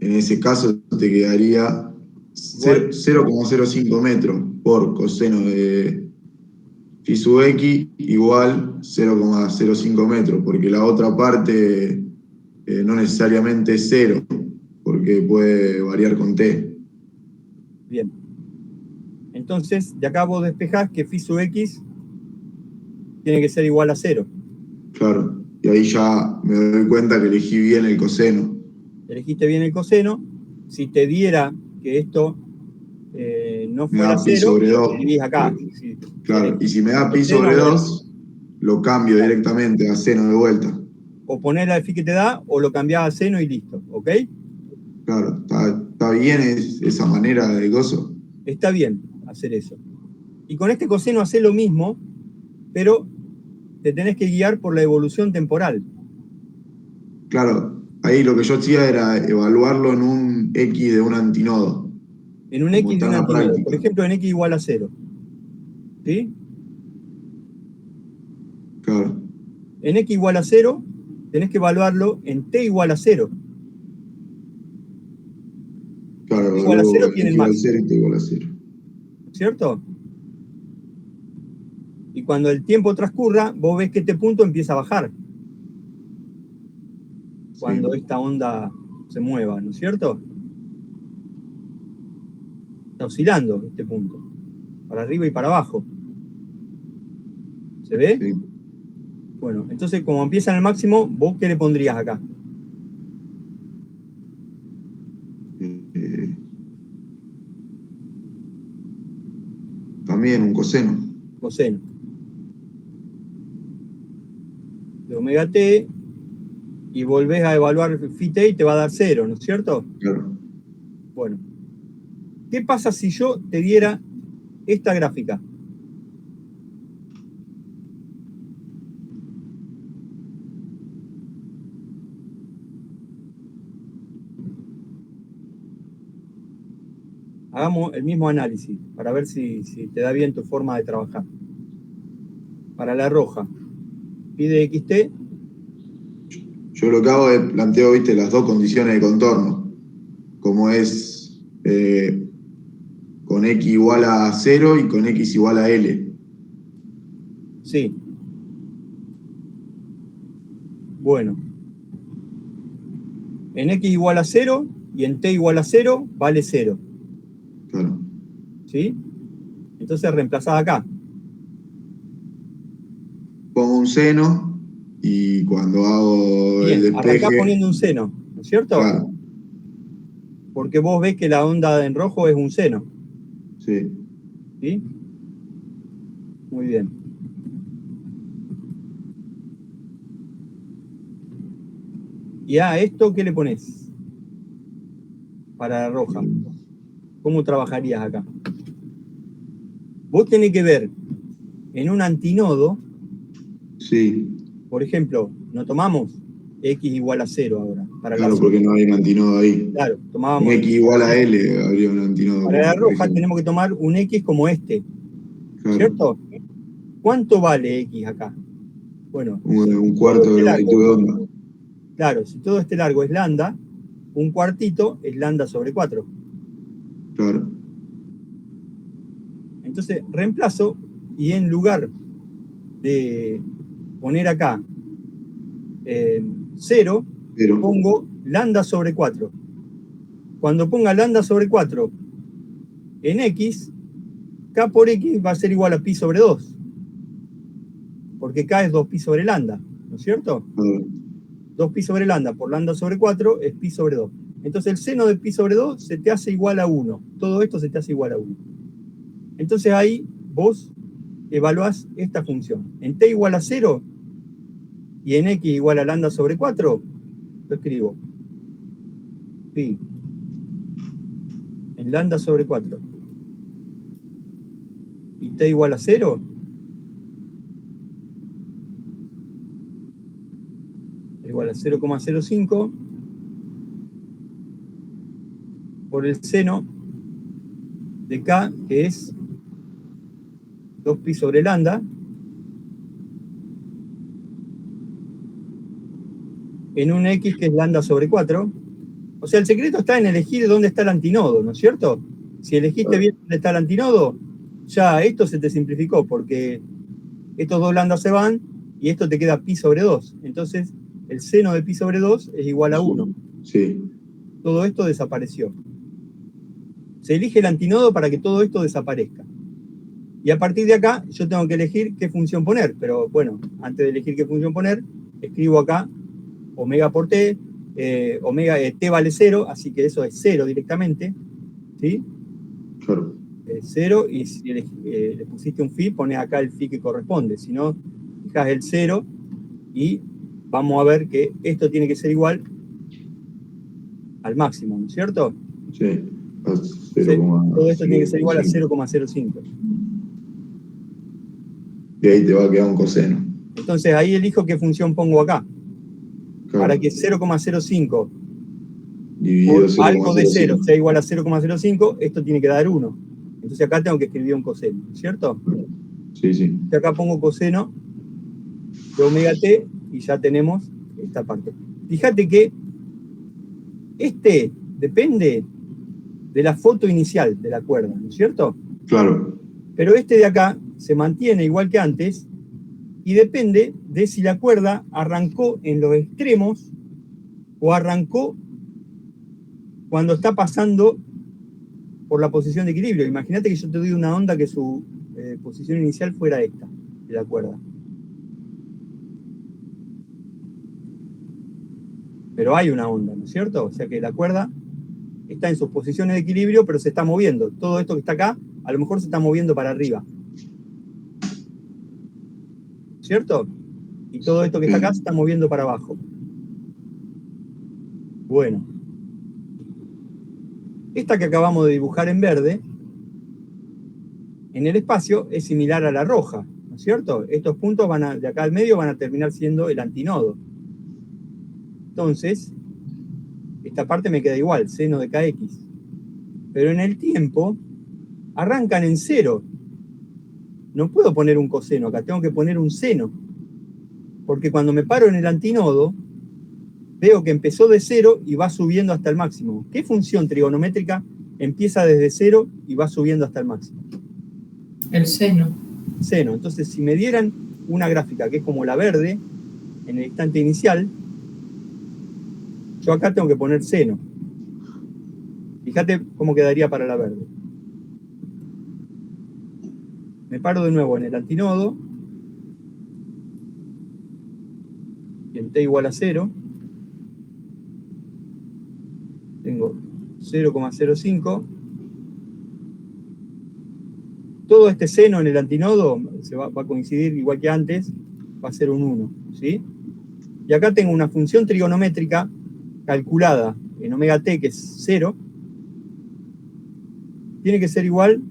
en ese caso te quedaría 0,05 metros por coseno de phi sub x igual 0,05 metros, porque la otra parte no necesariamente es 0, porque puede variar con t. Bien. Entonces, de acá vos despejás que phi sub x tiene que ser igual a 0. Claro, y ahí ya me doy cuenta que elegí bien el coseno. Elegiste bien el coseno. Si te diera que esto no Me fuera da pi 0, sobre 2. escribís acá. Si Claro, y si me da pi coseno, sobre a ver, 2, lo cambio directamente a seno de vuelta. o ponés la phi que te da, o lo cambiás a seno y listo, ¿ok? Claro, está bien esa manera de gozo. Está bien hacer eso. Y con este coseno hacés lo mismo, pero te tenés que guiar por la evolución temporal. Claro, ahí lo que yo hacía era evaluarlo en un x de un antinodo. En un Como x de está un en la antinodo. Por práctica. ejemplo, en x igual a 0. ¿Sí? Claro, En x igual a 0, tenés que evaluarlo en t igual a 0. claro, T igual a 0 evalúo tiene x el igual a máximo, 0 y t igual a 0. ¿cierto? Y cuando el tiempo transcurra, vos ves que este punto empieza a bajar. Cuando Sí, esta onda se mueva, ¿no es cierto? Está oscilando este punto, para arriba y para abajo. ¿Se ve? sí. Bueno, entonces como empieza en el máximo, ¿vos qué le pondrías acá? Eh, también un coseno. Coseno. De omega t, y volvés a evaluar phi t y te va a dar 0, ¿no es cierto? Claro. Bueno, ¿qué pasa si yo te diera esta gráfica? Hagamos el mismo análisis para ver si te da bien tu forma de trabajar. Para la roja, pide xt, Yo lo que hago es planteo, viste, las dos condiciones de contorno. Como es con x igual a 0 y con x igual a L. sí. Bueno, en x igual a 0 y en t igual a 0 vale 0. Claro. ¿Sí? Entonces reemplazás acá. Pongo un seno y cuando hago el Bien, arrancás despeje, poniendo un seno, ¿no es cierto? claro, Porque vos ves que la onda en rojo es un seno. sí. ¿Sí? Muy bien. Y a esto, ¿qué le pones? Para la roja. ¿Cómo trabajarías acá? Vos tenés que ver en un antinodo, Sí, por ejemplo, no tomamos x igual a 0 ahora. Para la claro, azul, porque no hay un antinodo ahí. claro, Un tomábamos x igual a L habría un antinodo, para la por roja ejemplo. tenemos que tomar un x como este, Claro, ¿cierto? ¿Cuánto vale x acá? Bueno, un todo cuarto de este longitud de largo, onda. claro, si todo este largo es lambda, un cuartito es lambda sobre 4. Claro, Entonces reemplazo y en lugar de poner acá 0, pero, pongo lambda sobre 4. Cuando ponga lambda sobre 4 en x, k por x va a ser igual a pi sobre 2. Porque k es 2pi sobre lambda, ¿no es cierto? claro, 2pi sobre lambda por lambda sobre 4 es pi sobre 2. Entonces el seno de pi sobre 2 se te hace igual a 1. Todo esto se te hace igual a 1. Entonces ahí vos evaluás esta función. En t igual a 0 y en x igual a lambda sobre 4, lo escribo. Pi en lambda sobre 4 y t igual a 0, igual a 0,05 por el seno de k, que es 2pi sobre lambda, en un x que es lambda sobre 4. O sea, el secreto está en elegir dónde está el antinodo, ¿no es cierto? Si elegiste bien dónde está el antinodo, ya esto se te simplificó, porque estos dos lambdas se van y esto te queda pi sobre 2. Entonces, el seno de pi sobre 2 es igual a 1. Sí, Todo esto desapareció. Se elige el antinodo para que todo esto desaparezca. Y a partir de acá yo tengo que elegir qué función poner. Pero bueno, antes de elegir qué función poner, escribo acá omega por t, t vale 0, así que eso es 0 directamente, ¿sí? claro. 0, y si le pusiste un phi, pone acá el phi que corresponde. Si no, fijas el 0 y vamos a ver que esto tiene que ser igual al máximo, ¿no es cierto? Sí, a Todo esto tiene que ser igual a 0,05. 0,05. Y ahí te va a quedar un coseno. Entonces ahí elijo qué función pongo acá. Claro. Para que 0,05 Dividido por algo de 0 0,05. sea igual a 0,05, esto tiene que dar 1. Entonces acá tengo que escribir un coseno, ¿no es cierto? Sí, sí. Y acá pongo coseno de omega t y ya tenemos esta parte. Fíjate que este depende de la foto inicial de la cuerda, ¿no es cierto? Claro, Pero este de acá se mantiene igual que antes y depende de si la cuerda arrancó en los extremos o arrancó cuando está pasando por la posición de equilibrio. Imagínate que yo te doy una onda que su posición inicial fuera esta, de la cuerda. Pero hay una onda, ¿no es cierto? O sea que la cuerda está en sus posiciones de equilibrio, pero se está moviendo. Todo esto que está acá, a lo mejor se está moviendo para arriba. ¿Cierto? Y todo esto que está acá se está moviendo para abajo. Bueno. Esta que acabamos de dibujar en verde, en el espacio, es similar a la roja, ¿no es cierto? Estos puntos de acá al medio van a terminar siendo el antinodo. Entonces, esta parte me queda igual, seno de kx. Pero en el tiempo, arrancan en 0. No puedo poner un coseno acá, tengo que poner un seno. Porque cuando me paro en el antinodo, veo que empezó de 0 y va subiendo hasta el máximo. ¿Qué función trigonométrica empieza desde 0 y va subiendo hasta el máximo? El seno. Seno. Entonces, si me dieran una gráfica que es como la verde, en el instante inicial, yo acá tengo que poner seno. Fíjate cómo quedaría para la verde. Me paro de nuevo en el antinodo, y en t igual a 0, tengo 0,05. Todo este seno en el antinodo va a coincidir igual que antes, va a ser un 1, ¿sí? Y acá tengo una función trigonométrica calculada en omega t, que es 0, tiene que ser igual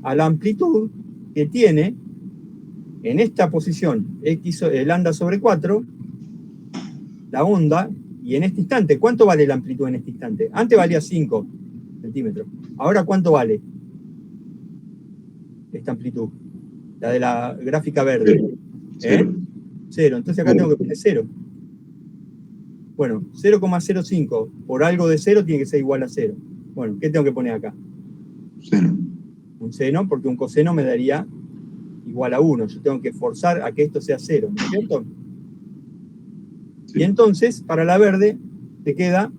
a la amplitud que tiene en esta posición, lambda sobre 4, la onda, y en este instante, ¿cuánto vale la amplitud en este instante? Antes valía 5 centímetros. Ahora, ¿cuánto vale esta amplitud? La de la gráfica verde. Cero. 0. Entonces acá tengo que poner 0. Bueno, 0,05 por algo de 0 tiene que ser igual a 0. Bueno, ¿qué tengo que poner acá? Seno. Un seno, porque un coseno me daría igual a 1. Yo tengo que forzar a que esto sea 0, ¿no es cierto? Sí. Y entonces, para la verde, te queda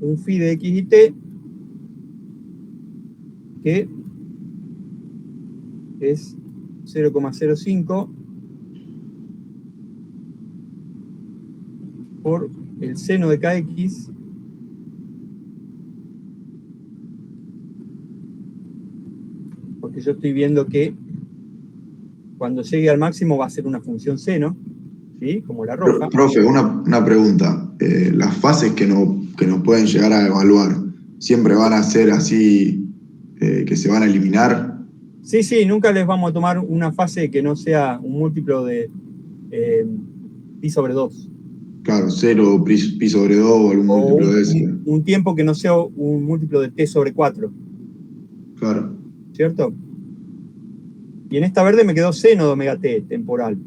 un phi de x y t que es 0,05 por el seno de kx porque yo estoy viendo que cuando llegue al máximo va a ser una función seno, ¿sí? Como la roja. Profe, una pregunta. Las fases que nos pueden llegar a evaluar, ¿siempre van a ser así, que se van a eliminar? Sí, nunca les vamos a tomar una fase que no sea un múltiplo de pi sobre 2. Claro, 0, pi sobre 2 o algún múltiplo de ese. Un tiempo que no sea un múltiplo de t sobre 4. Claro. ¿Cierto? Y en esta verde me quedó seno de omega t temporal.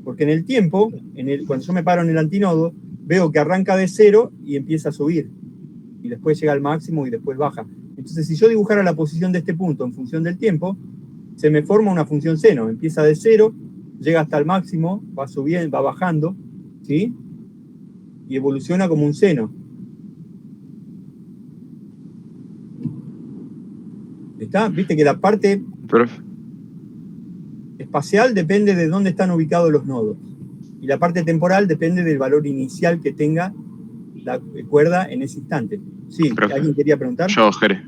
Porque en el tiempo, cuando yo me paro en el antinodo, veo que arranca de 0 y empieza a subir. Y después llega al máximo y después baja. Entonces, si yo dibujara la posición de este punto en función del tiempo, se me forma una función seno. Empieza de 0, llega hasta el máximo, va subiendo, va bajando, ¿sí? Y evoluciona como un seno. ¿Está? Viste que la parte Profe, espacial depende de dónde están ubicados los nodos. Y la parte temporal depende del valor inicial que tenga la cuerda en ese instante. Sí, profe, ¿alguien quería preguntar? yo, Jere.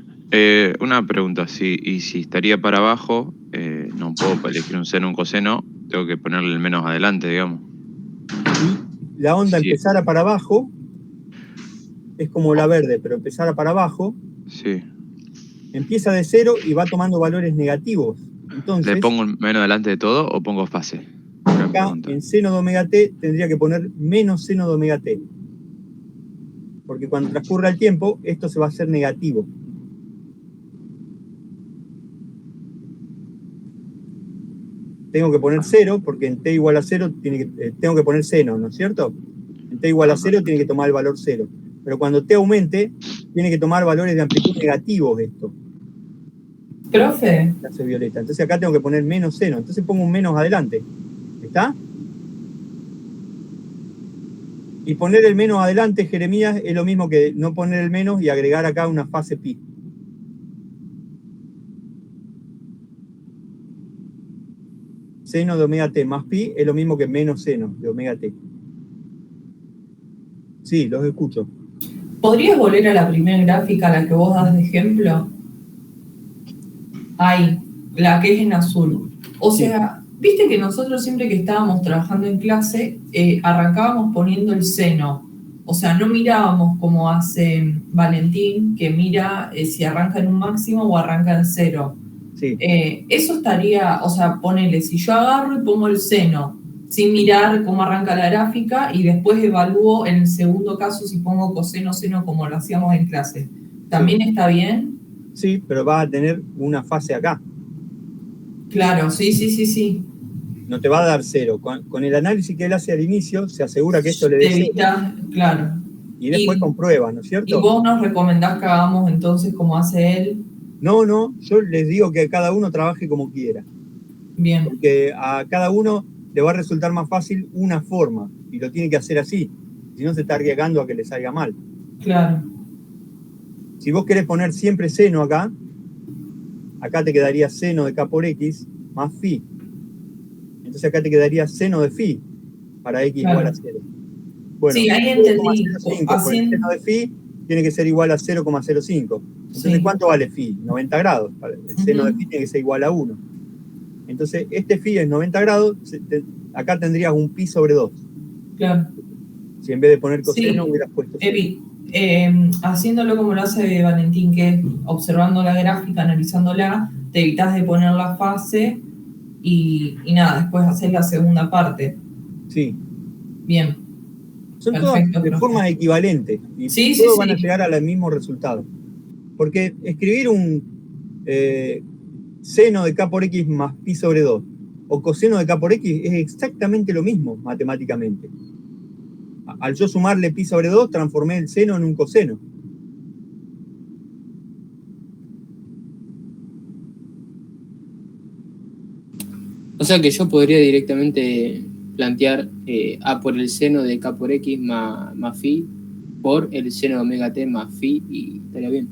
Una pregunta, si estaría para abajo, no puedo elegir un seno o un coseno, tengo que ponerle el menos adelante, digamos. Y la onda Sí. empezara para abajo, es como la verde, pero empezara para abajo, Sí. empieza de cero y va tomando valores negativos. Entonces, ¿Le pongo el menos adelante de todo o pongo fase? acá en seno de omega t tendría que poner menos seno de omega t. Porque cuando transcurra el tiempo, esto se va a hacer negativo. Tengo que poner 0, porque en t igual a 0 tengo que poner seno, ¿no es cierto? En t igual a 0 tiene que tomar el valor 0. Pero cuando t aumente, tiene que tomar valores de amplitud negativos esto. Profe, Hace violeta. Entonces acá tengo que poner menos seno. Entonces pongo un menos adelante. ¿Está? Y poner el menos adelante, Jeremías, es lo mismo que no poner el menos y agregar acá una fase pi. Seno de omega t más pi es lo mismo que menos seno de omega t. Sí, los escucho. ¿podrías volver a la primera gráfica, a la que vos das de ejemplo? Ahí, la que es en azul. O sea, viste que nosotros siempre que estábamos trabajando en clase, arrancábamos poniendo el seno. O sea, no mirábamos como hace Valentín, que mira si arranca en un máximo o arranca en 0. Sí. Eso estaría, o sea, ponele, si yo agarro y pongo el seno, sin mirar cómo arranca la gráfica, y después evalúo en el segundo caso si pongo coseno, seno, como lo hacíamos en clase. ¿También está bien? Sí, pero va a tener una fase acá. Claro, sí. No te va a dar 0. Con el análisis que él hace al inicio, se asegura que esto le dé 0. Evita, claro. Y después comprueba, ¿no es ¿Y cierto? vos nos recomendás que hagamos entonces como hace él? No, yo les digo que cada uno trabaje como quiera. Bien, Porque a cada uno le va a resultar más fácil una forma. Y lo tiene que hacer así. Si no, se está arriesgando a que le salga mal. claro. Si vos querés poner siempre seno acá te quedaría seno de k por x más phi. Entonces acá te quedaría seno de phi para x Claro. igual a 0. Bueno, Sí, ahí entendí. 0,05 por el seno de phi tiene que ser igual a 0,05. Entonces, Sí. ¿cuánto vale phi? 90 grados. El seno de Ujú. phi tiene que ser igual a 1. Entonces, este phi es 90 grados, acá tendrías un pi sobre 2. Claro. Si en vez de poner coseno Sí. hubieras puesto seno. Haciéndolo como lo hace Valentín, que es observando la gráfica, analizándola, te evitas de poner la fase y nada, después haces la segunda parte. Sí. Bien. Son Perfecto, todas de profe. formas equivalentes y Sí, todos sí, van a sí. llegar al mismo resultado. Porque escribir un seno de k por x más pi sobre 2 o coseno de k por x es exactamente lo mismo matemáticamente. Al yo sumarle pi sobre 2, transformé el seno en un coseno. O sea que yo podría directamente plantear A por el seno de K por X más phi por el seno de omega t más phi y estaría bien.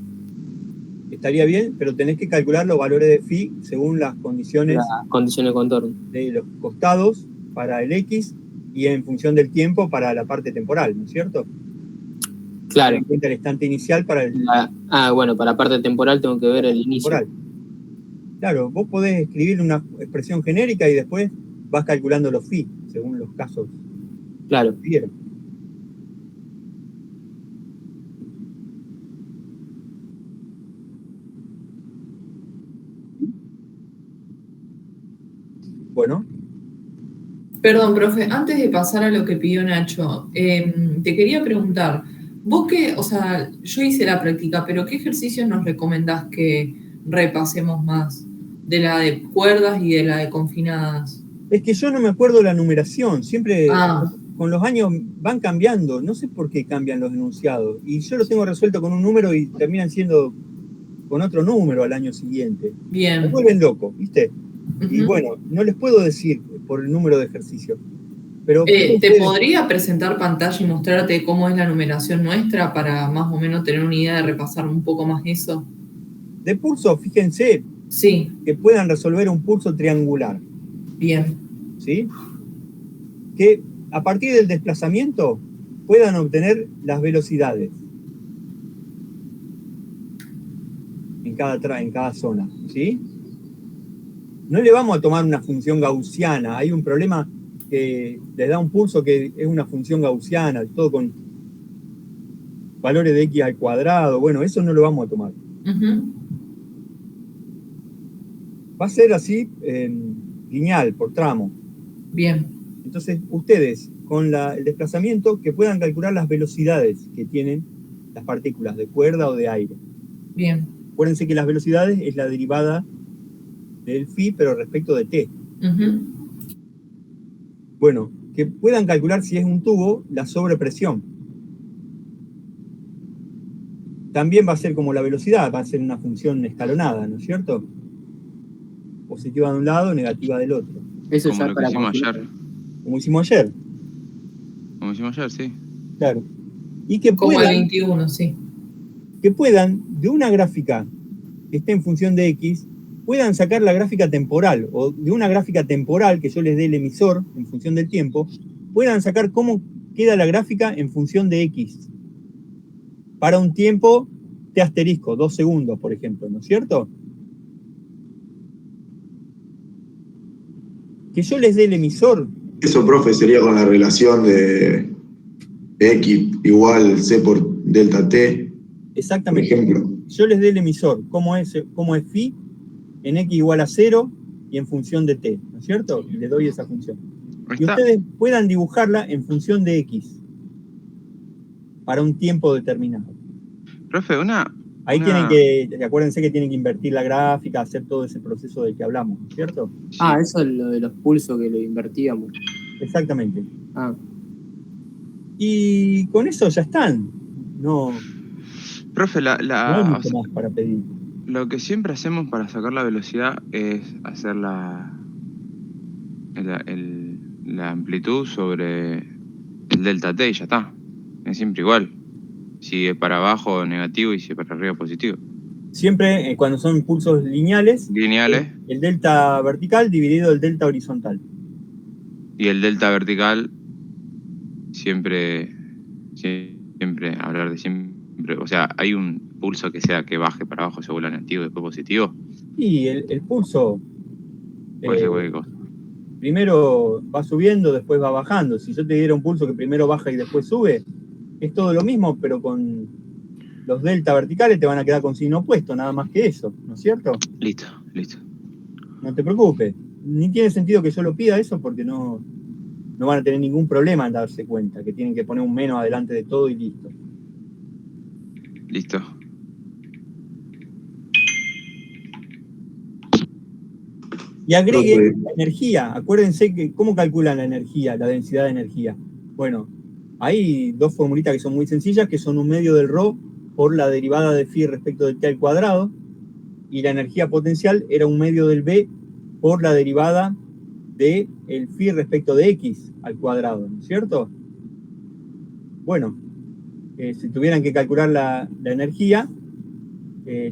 Estaría bien, pero tenés que calcular los valores de phi según las condiciones Las condiciones de contorno. de los costados para el x y en función del tiempo para la parte temporal, ¿no es cierto? Claro. Ten en cuenta el instante inicial para el Bueno, para la parte temporal tengo que ver el inicio. temporal. Claro, vos podés escribir una expresión genérica y después vas calculando los phi según los casos Claro. que vieron. Bueno, Perdón, profe, antes de pasar a lo que pidió Nacho, te quería preguntar, vos qué, o sea, yo hice la práctica, pero ¿qué ejercicios nos recomendás que repasemos más? De la de cuerdas y de la de confinadas. es que yo no me acuerdo la numeración, siempre Ah, con los años van cambiando, no sé por qué cambian los enunciados, y yo lo tengo resuelto con un número y terminan siendo con otro número al año siguiente. Me bien. vuelven loco, ¿viste? Y Ujú. bueno, no les puedo decir por el número de ejercicios, Pero ¿Te podría presentar pantalla y mostrarte cómo es la numeración nuestra para más o menos tener una idea de repasar un poco más eso? de pulso, fíjense Sí, que puedan resolver un pulso triangular, bien. ¿sí? Que a partir del desplazamiento puedan obtener las velocidades en cada zona, ¿sí? No le vamos a tomar una función gaussiana. Hay un problema que les da un pulso que es una función gaussiana, todo con valores de x al cuadrado. Bueno, eso no lo vamos a tomar. Ujú. Va a ser así, lineal, por tramo. Bien, Entonces, ustedes, con el desplazamiento, que puedan calcular las velocidades que tienen las partículas de cuerda o de aire. bien. Acuérdense que las velocidades es la derivada del phi, pero respecto de t. Ujú. Bueno, que puedan calcular si es un tubo la sobrepresión. También va a ser como la velocidad, va a ser una función escalonada, ¿no es cierto? Positiva de un lado, negativa del otro. Eso Como ya lo que para hicimos confirmar. ayer. Como hicimos ayer, Como hicimos ayer, sí. claro. Y que Como el puedan, 21, sí. de una gráfica que esté en función de x, puedan sacar la gráfica temporal, o de una gráfica temporal que yo les dé el emisor en función del tiempo, puedan sacar cómo queda la gráfica en función de x. Para un tiempo t asterisco, 2 segundos, por ejemplo, ¿no es cierto? Que yo les dé el emisor. Eso, profe, sería con la relación de X igual C por delta T, por Exactamente. ejemplo. Yo les dé el emisor, cómo es phi, en x igual a 0 y en función de t, ¿no es cierto? Y le doy esa función. Ahí Y está. ustedes puedan dibujarla en función de x para un tiempo determinado. Profe, Ahí tienen acuérdense que tienen que invertir la gráfica, hacer todo ese proceso del que hablamos, ¿no es cierto? Sí. Eso es lo de los pulsos que lo invertíamos. Exactamente. Ah, Y con eso ya están. No Profe, hay mucho más para pedir. lo que siempre hacemos para sacar la velocidad es hacer la amplitud sobre el delta t y ya está. Es siempre igual. Si es para abajo, negativo, y si es para arriba, positivo. Siempre cuando son pulsos lineales, Lineales. el delta vertical dividido el delta horizontal. Y el delta vertical, siempre hablar de siempre. O sea, hay un pulso que baje para abajo, se vuelva negativo, después positivo. Y el pulso Puede ser cualquier cosa. primero va subiendo, después va bajando. Si yo te diera un pulso que primero baja y después sube, es todo lo mismo, pero con los delta verticales te van a quedar con signo opuesto, nada más que eso, ¿no es cierto? Listo. No te preocupes. Ni tiene sentido que yo lo pida eso porque no van a tener ningún problema en darse cuenta, que tienen que poner un menos adelante de todo y listo. Listo. Y agreguen la energía. Acuérdense que cómo calculan la energía, la densidad de energía. Bueno, hay dos formulitas que son muy sencillas, que son 1/2 del ρ por la derivada de phi respecto del t al cuadrado, y la energía potencial era 1/2 del b por la derivada de el phi respecto de x al cuadrado, ¿no es cierto? Bueno, si tuvieran que calcular la energía,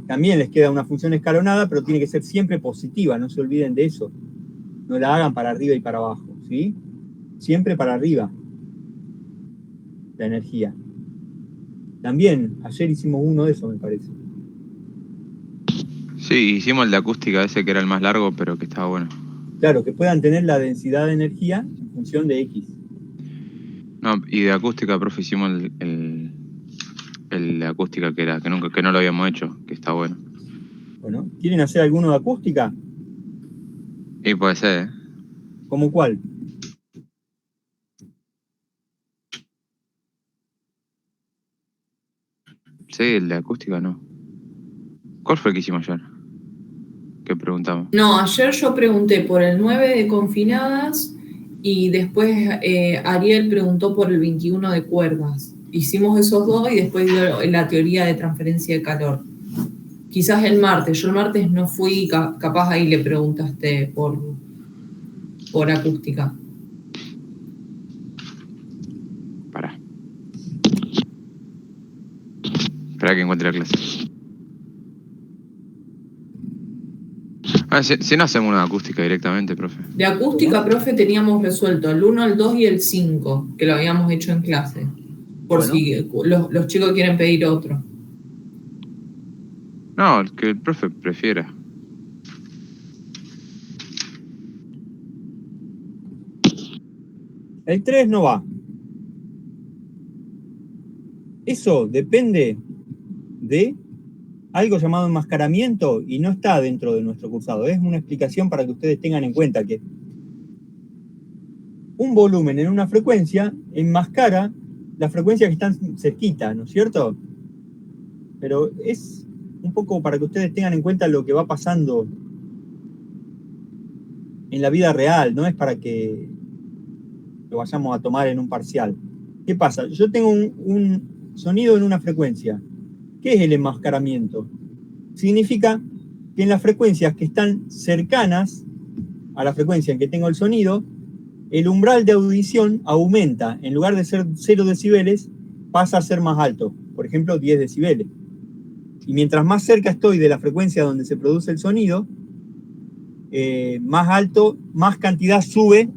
también les queda una función escalonada, pero tiene que ser siempre positiva, no se olviden de eso. No la hagan para arriba y para abajo, ¿sí? Siempre para arriba, la energía. También, ayer hicimos uno de esos, me parece. Sí, hicimos el de acústica ese que era el más largo, pero que estaba bueno. Claro, que puedan tener la densidad de energía en función de X. No, y de acústica, profe, hicimos el de acústica que no lo habíamos hecho, que está bueno. Bueno, ¿quieren hacer alguno de acústica? Y puede ser, ¿eh? ¿Cómo cuál? Sí, el de acústica no. ¿Cuál fue el que hicimos ayer? ¿Qué preguntamos? No, ayer yo pregunté por el 9 de confinadas y después Ariel preguntó por el 21 de cuerdas. Hicimos esos dos y después dio la teoría de transferencia de calor. Quizás el martes, yo el martes no fui, capaz ahí le preguntaste por acústica. Esperá que encuentre la clase. Si no hacemos una acústica directamente, profe. De acústica, profe, teníamos resuelto el 1, el 2 y el 5, que lo habíamos hecho en clase. Por Bueno. si los chicos quieren pedir otro. No, el que el profe prefiera. El 3 no va. Eso depende de algo llamado enmascaramiento y no está dentro de nuestro cursado. Es una explicación para que ustedes tengan en cuenta que un volumen en una frecuencia enmascara las frecuencias que están cerquita, ¿no es cierto? Pero es un poco para que ustedes tengan en cuenta lo que va pasando en la vida real, no es para que lo vayamos a tomar en un parcial. ¿Qué pasa? Yo tengo un sonido en una frecuencia. ¿Qué es el enmascaramiento? Significa que en las frecuencias que están cercanas a la frecuencia en que tengo el sonido, el umbral de audición aumenta. En lugar de ser 0 decibeles, pasa a ser más alto. Por ejemplo, 10 decibeles. Y mientras más cerca estoy de la frecuencia donde se produce el sonido, más alto, más cantidad sube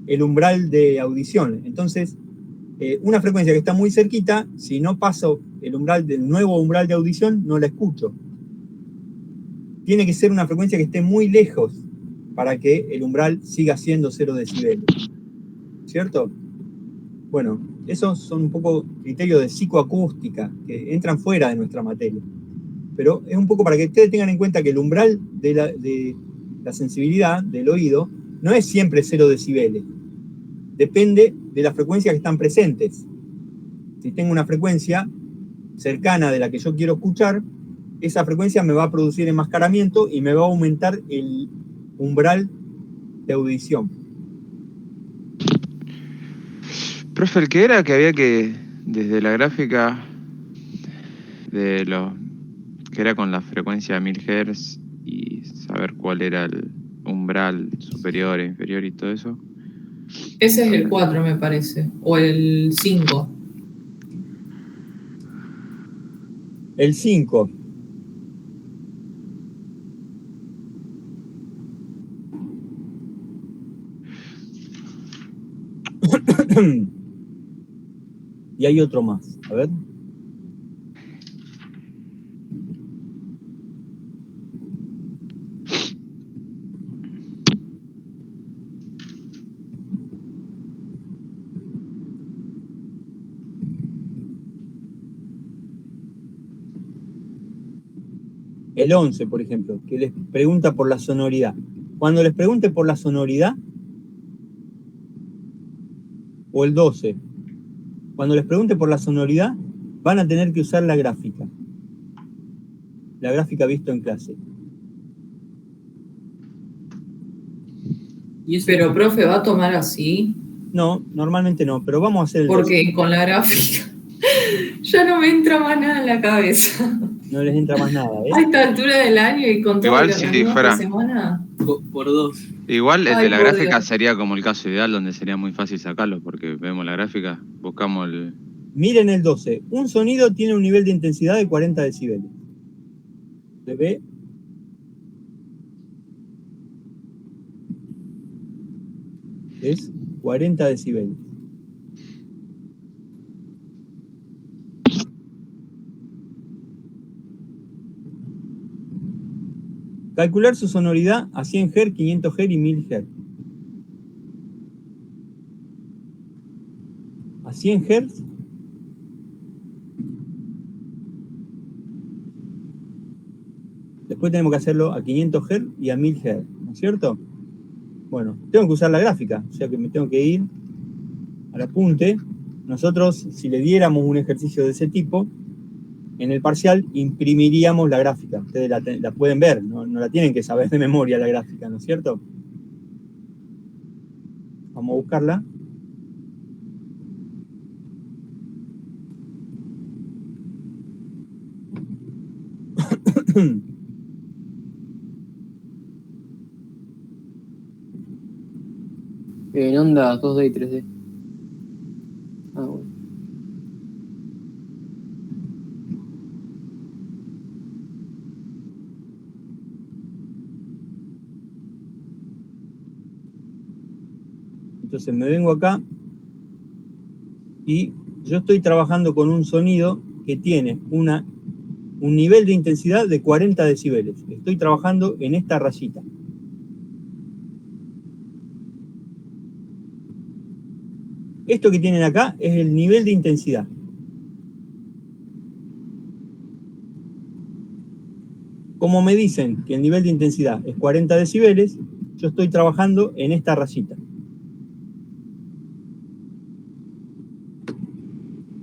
el umbral de audición. Entonces, una frecuencia que está muy cerquita, si no paso el umbral del nuevo umbral de audición, no la escucho. Tiene que ser una frecuencia que esté muy lejos para que el umbral siga siendo 0 decibeles. ¿Cierto? Bueno, esos son un poco criterios de psicoacústica que entran fuera de nuestra materia. Pero es un poco para que ustedes tengan en cuenta que el umbral de la sensibilidad del oído no es siempre 0 decibeles. Depende de las frecuencias que están presentes. Si tengo una frecuencia cercana de la que yo quiero escuchar, esa frecuencia me va a producir enmascaramiento y me va a aumentar el umbral de audición. Profe, el que era que había que, desde la gráfica de los que era con la frecuencia de 1000 Hz y saber cuál era el umbral superior e inferior y todo eso. Ese es el 4, me parece. O el 5. El 5. Y hay otro más. A ver. El 11, por ejemplo, que les pregunta por la sonoridad. Cuando les pregunte por la sonoridad, o el 12, cuando les pregunte por la sonoridad, van a tener que usar la gráfica. La gráfica visto en clase. Pero, profe, ¿va a tomar así? No, normalmente no, pero vamos a hacer el 12. Porque con la gráfica ya no me entra más nada en la cabeza. No les entra más nada, A esta altura del año y con todo Igual lo si que fuera- esta semana. Por 2. Igual el Ay, de la por gráfica Dios. sería como el caso ideal donde sería muy fácil sacarlo, porque vemos la gráfica, buscamos el... Miren el 12. Un sonido tiene un nivel de intensidad de 40 decibeles. ¿Se ve? Es 40 decibeles. Calcular su sonoridad a 100 Hz, 500 Hz y 1000 Hz. A 100 Hz después tenemos que hacerlo a 500 Hz y a 1000 Hz, ¿no es cierto? Bueno, tengo que usar la gráfica, o sea que me tengo que ir al apunte. Nosotros, si le diéramos un ejercicio de ese tipo, en el parcial imprimiríamos la gráfica. Ustedes la pueden ver, no la tienen que saber de memoria la gráfica, ¿no es cierto? Vamos a buscarla. En onda 2D y 3D. Ah, bueno. Entonces me vengo acá y yo estoy trabajando con un sonido que tiene un nivel de intensidad de 40 decibeles. Estoy trabajando en esta rayita. Esto que tienen acá es el nivel de intensidad. Como me dicen que el nivel de intensidad es 40 decibeles, yo estoy trabajando en esta rayita.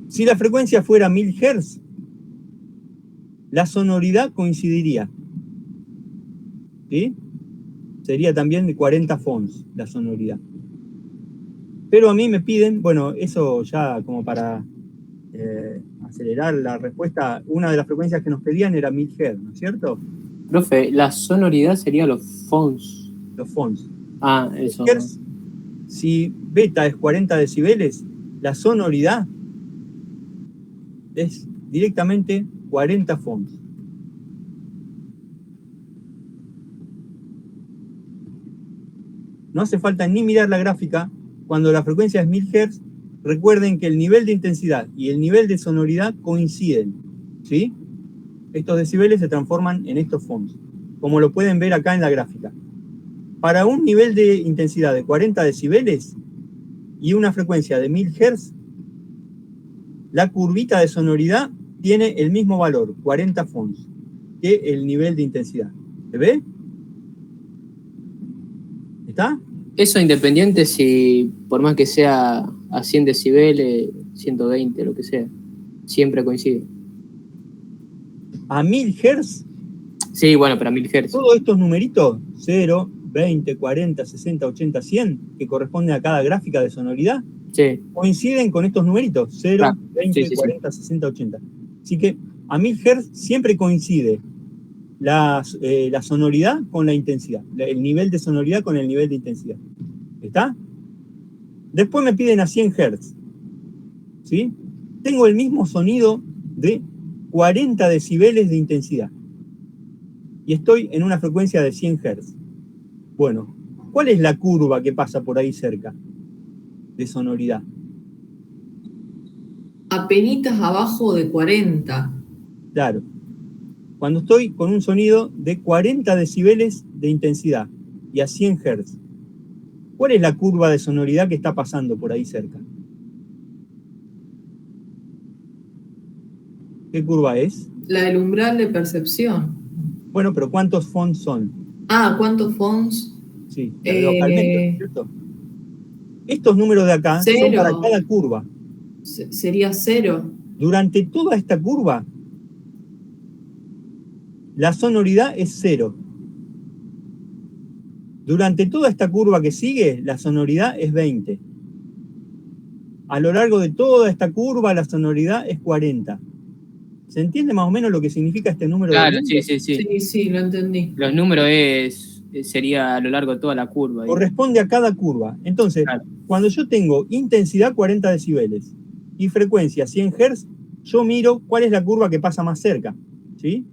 Si la frecuencia fuera 1000 Hz, la sonoridad coincidiría. ¿Sí? Sería también de 40 Fons la sonoridad. Pero a mí me piden, bueno, eso ya como para acelerar la respuesta, una de las frecuencias que nos pedían era 1000 Hz, ¿no es cierto? Profe, la sonoridad sería los Fons. Los Fons. Ah, eso. Hertz, si beta es 40 decibeles, la sonoridad es directamente 40 Fons. No hace falta ni mirar la gráfica. Cuando la frecuencia es 1000 Hz, recuerden que el nivel de intensidad y el nivel de sonoridad coinciden, ¿sí? Estos decibeles se transforman en estos Fons, como lo pueden ver acá en la gráfica. Para un nivel de intensidad de 40 decibeles y una frecuencia de 1000 Hz, la curvita de sonoridad tiene el mismo valor, 40 Fons, que el nivel de intensidad. ¿Se ve? ¿Está? Eso independiente si, por más que sea a 100 decibeles, 120, lo que sea, siempre coincide. A 1000 Hz, Sí, bueno, pero a 1000 Hz. todos estos numeritos, 0, 20, 40, 60, 80, 100, que corresponden a cada gráfica de sonoridad, Sí, coinciden con estos numeritos, 0, Ah, 20, sí. 40, 60, 80. Así que a 1000 Hz siempre coincide la sonoridad con la intensidad, el nivel de sonoridad con el nivel de intensidad. ¿Está? Después me piden a 100 Hz. ¿Sí? Tengo el mismo sonido de 40 decibeles de intensidad. Y estoy en una frecuencia de 100 Hz. Bueno, ¿cuál es la curva que pasa por ahí cerca de sonoridad? Apenitas abajo de 40. Claro. Cuando estoy con un sonido de 40 decibeles de intensidad y a 100 Hz, ¿cuál es la curva de sonoridad que está pasando por ahí cerca? ¿Qué curva es? La del umbral de percepción. Bueno, pero ¿cuántos Fons son? Ah, ¿cuántos Fons? Sí, localmente, ¿cierto? Estos números de acá son Cero. para cada curva. Sería 0. Durante toda esta curva, la sonoridad es 0. Durante toda esta curva que sigue, la sonoridad es 20. A lo largo de toda esta curva, la sonoridad es 40. ¿Se entiende más o menos lo que significa este número? claro, de números? sí. Lo entendí. Los números sería a lo largo de toda la curva. Corresponde a cada curva. Entonces, Claro. cuando yo tengo intensidad 40 decibeles y frecuencia 100 Hz, yo miro cuál es la curva que pasa más cerca, ¿sí?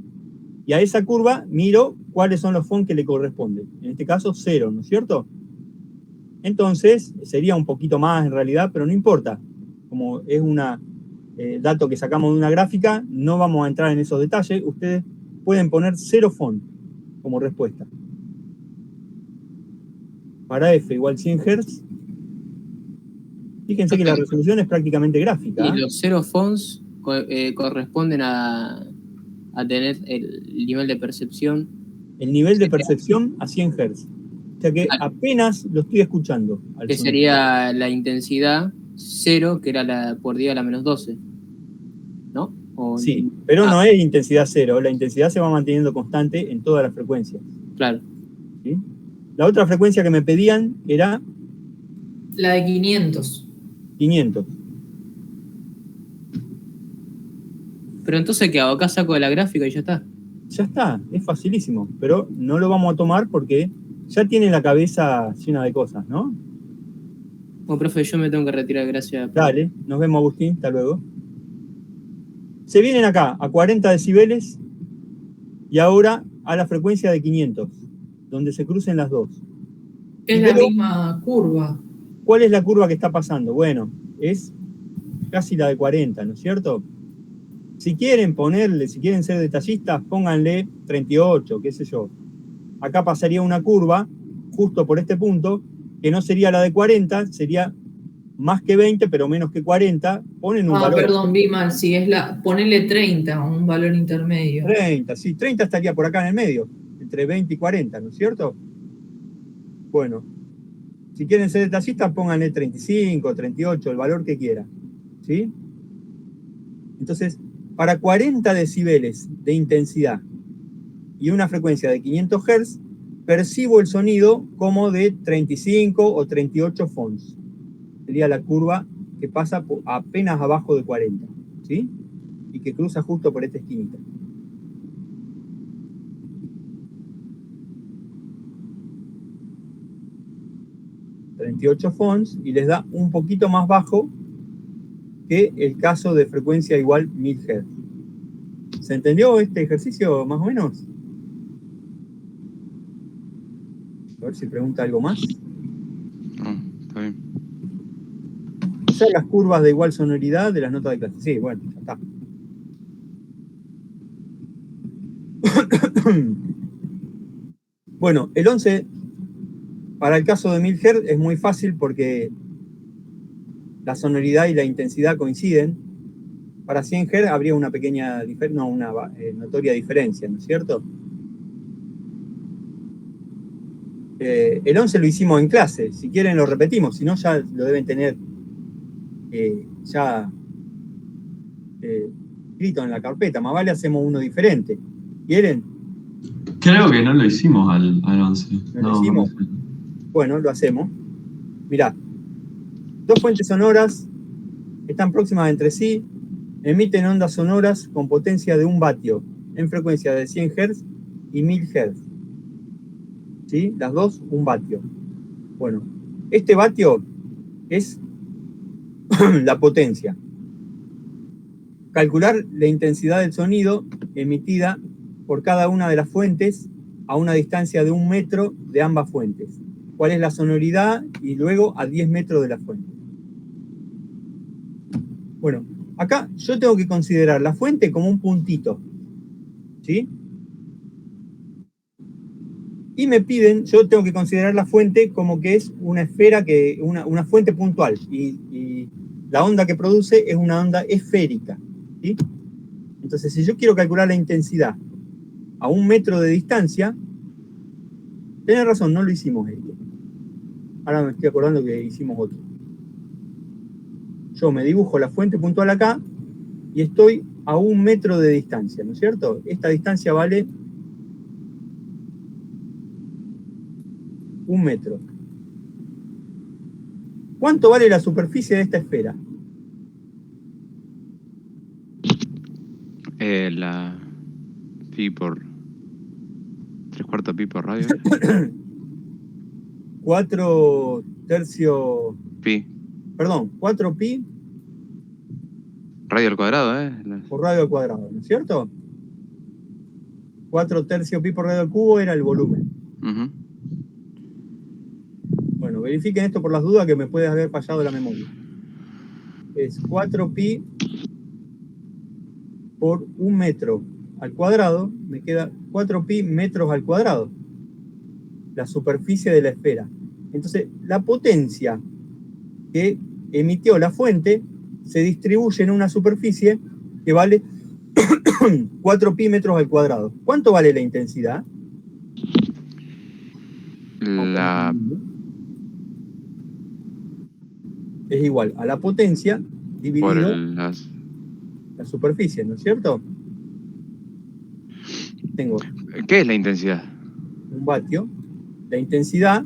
Y a esa curva miro cuáles son los Fons que le corresponden. En este caso, 0, ¿no es cierto? Entonces, sería un poquito más en realidad, pero no importa. Como es un dato que sacamos de una gráfica, no vamos a entrar en esos detalles. Ustedes pueden poner 0 Fons como respuesta. Para F igual 100 Hz, fíjense que la resolución es prácticamente gráfica. Y los 0 Fons corresponden a tener el nivel de percepción. El nivel de percepción a 100 Hz. O sea que apenas lo estoy escuchando. Que sería la intensidad 0, que era por día la menos 12. ¿No? Sí, pero no es intensidad 0. La intensidad se va manteniendo constante en todas las frecuencias. Claro. ¿Sí? La otra frecuencia que me pedían era... La de 500. 500. Pero entonces, ¿qué hago? Acá saco de la gráfica y ya está. Ya está, es facilísimo. Pero no lo vamos a tomar porque ya tiene la cabeza llena de cosas, ¿no? Bueno, profe, yo me tengo que retirar, gracias. Dale, nos vemos, Agustín, hasta luego. Se vienen acá a 40 decibeles y ahora a la frecuencia de 500, donde se crucen las dos. Es la misma curva. ¿Cuál es la curva que está pasando? Bueno, es casi la de 40, ¿no es cierto? Si quieren si quieren ser detallistas, pónganle 38, qué sé yo. Acá pasaría una curva, justo por este punto, que no sería la de 40, sería más que 20, pero menos que 40. Ponen un valor. Perdón, vi mal, si es ponele 30, un valor intermedio. 30, sí, 30 estaría por acá en el medio, entre 20 y 40, ¿no es cierto? Bueno, si quieren ser detallistas, pónganle 35, 38, el valor que quieran, ¿sí? Entonces, para 40 decibeles de intensidad y una frecuencia de 500 Hz, percibo el sonido como de 35 o 38 Fons. Sería la curva que pasa apenas abajo de 40, ¿sí? Y que cruza justo por esta esquinita. ...38 Fons, y les da un poquito más bajo que el caso de frecuencia igual 1000 Hz. ¿Se entendió este ejercicio más o menos? A ver si pregunta algo más. No, está bien. Son las curvas de igual sonoridad de las notas de clase. Sí, bueno, ya está. Bueno, el 11, para el caso de 1000 Hz, es muy fácil porque la sonoridad y la intensidad coinciden. Para 100 Hz habría una pequeña, una notoria diferencia, ¿no es cierto? El 11 lo hicimos en clase, si quieren lo repetimos, si no ya lo deben tener escrito en la carpeta, más vale hacemos uno diferente. ¿Quieren? Creo que no lo hicimos al 11. ¿No lo hicimos? Bueno, lo hacemos. Mirá, dos fuentes sonoras están próximas entre sí, emiten ondas sonoras con potencia de 1 vatio, en frecuencia de 100 Hz y 1000 Hz. ¿Sí? Las dos, 1 vatio. Bueno, este vatio es la potencia. Calcular la intensidad del sonido emitida por cada una de las fuentes a una distancia de 1 metro de ambas fuentes. ¿Cuál es la sonoridad? Y luego a 10 metros de la fuente. Bueno, acá yo tengo que considerar la fuente como un puntito, ¿sí? Y me piden, yo tengo que considerar la fuente como que es una esfera, una fuente puntual, y la onda que produce es una onda esférica, ¿sí? Entonces, si yo quiero calcular la intensidad a 1 metro de distancia, tenés razón, no lo hicimos esto. Ahora me estoy acordando que hicimos otro. Yo me dibujo la fuente puntual acá y estoy a 1 metro de distancia, ¿no es cierto? Esta distancia vale 1 metro. ¿Cuánto vale la superficie de esta esfera? La pi por 3/4 pi por radio. 4 tercio... Pi. Perdón, 4 pi Radio al cuadrado, por radio al cuadrado, ¿no es cierto? 4 tercio pi por radio al cubo era el volumen. Uh-huh. Bueno, verifiquen esto por las dudas que me puede haber fallado la memoria. Es 4 pi por 1 metro al cuadrado, me queda 4 pi metros al cuadrado, la superficie de la esfera. Entonces, la potencia que emitió la fuente se distribuye en una superficie que vale 4 pi metros al cuadrado. ¿Cuánto vale la intensidad? Es igual a la potencia dividido por la superficie, ¿no es cierto? Tengo ¿Qué es la intensidad? 1 vatio. La intensidad,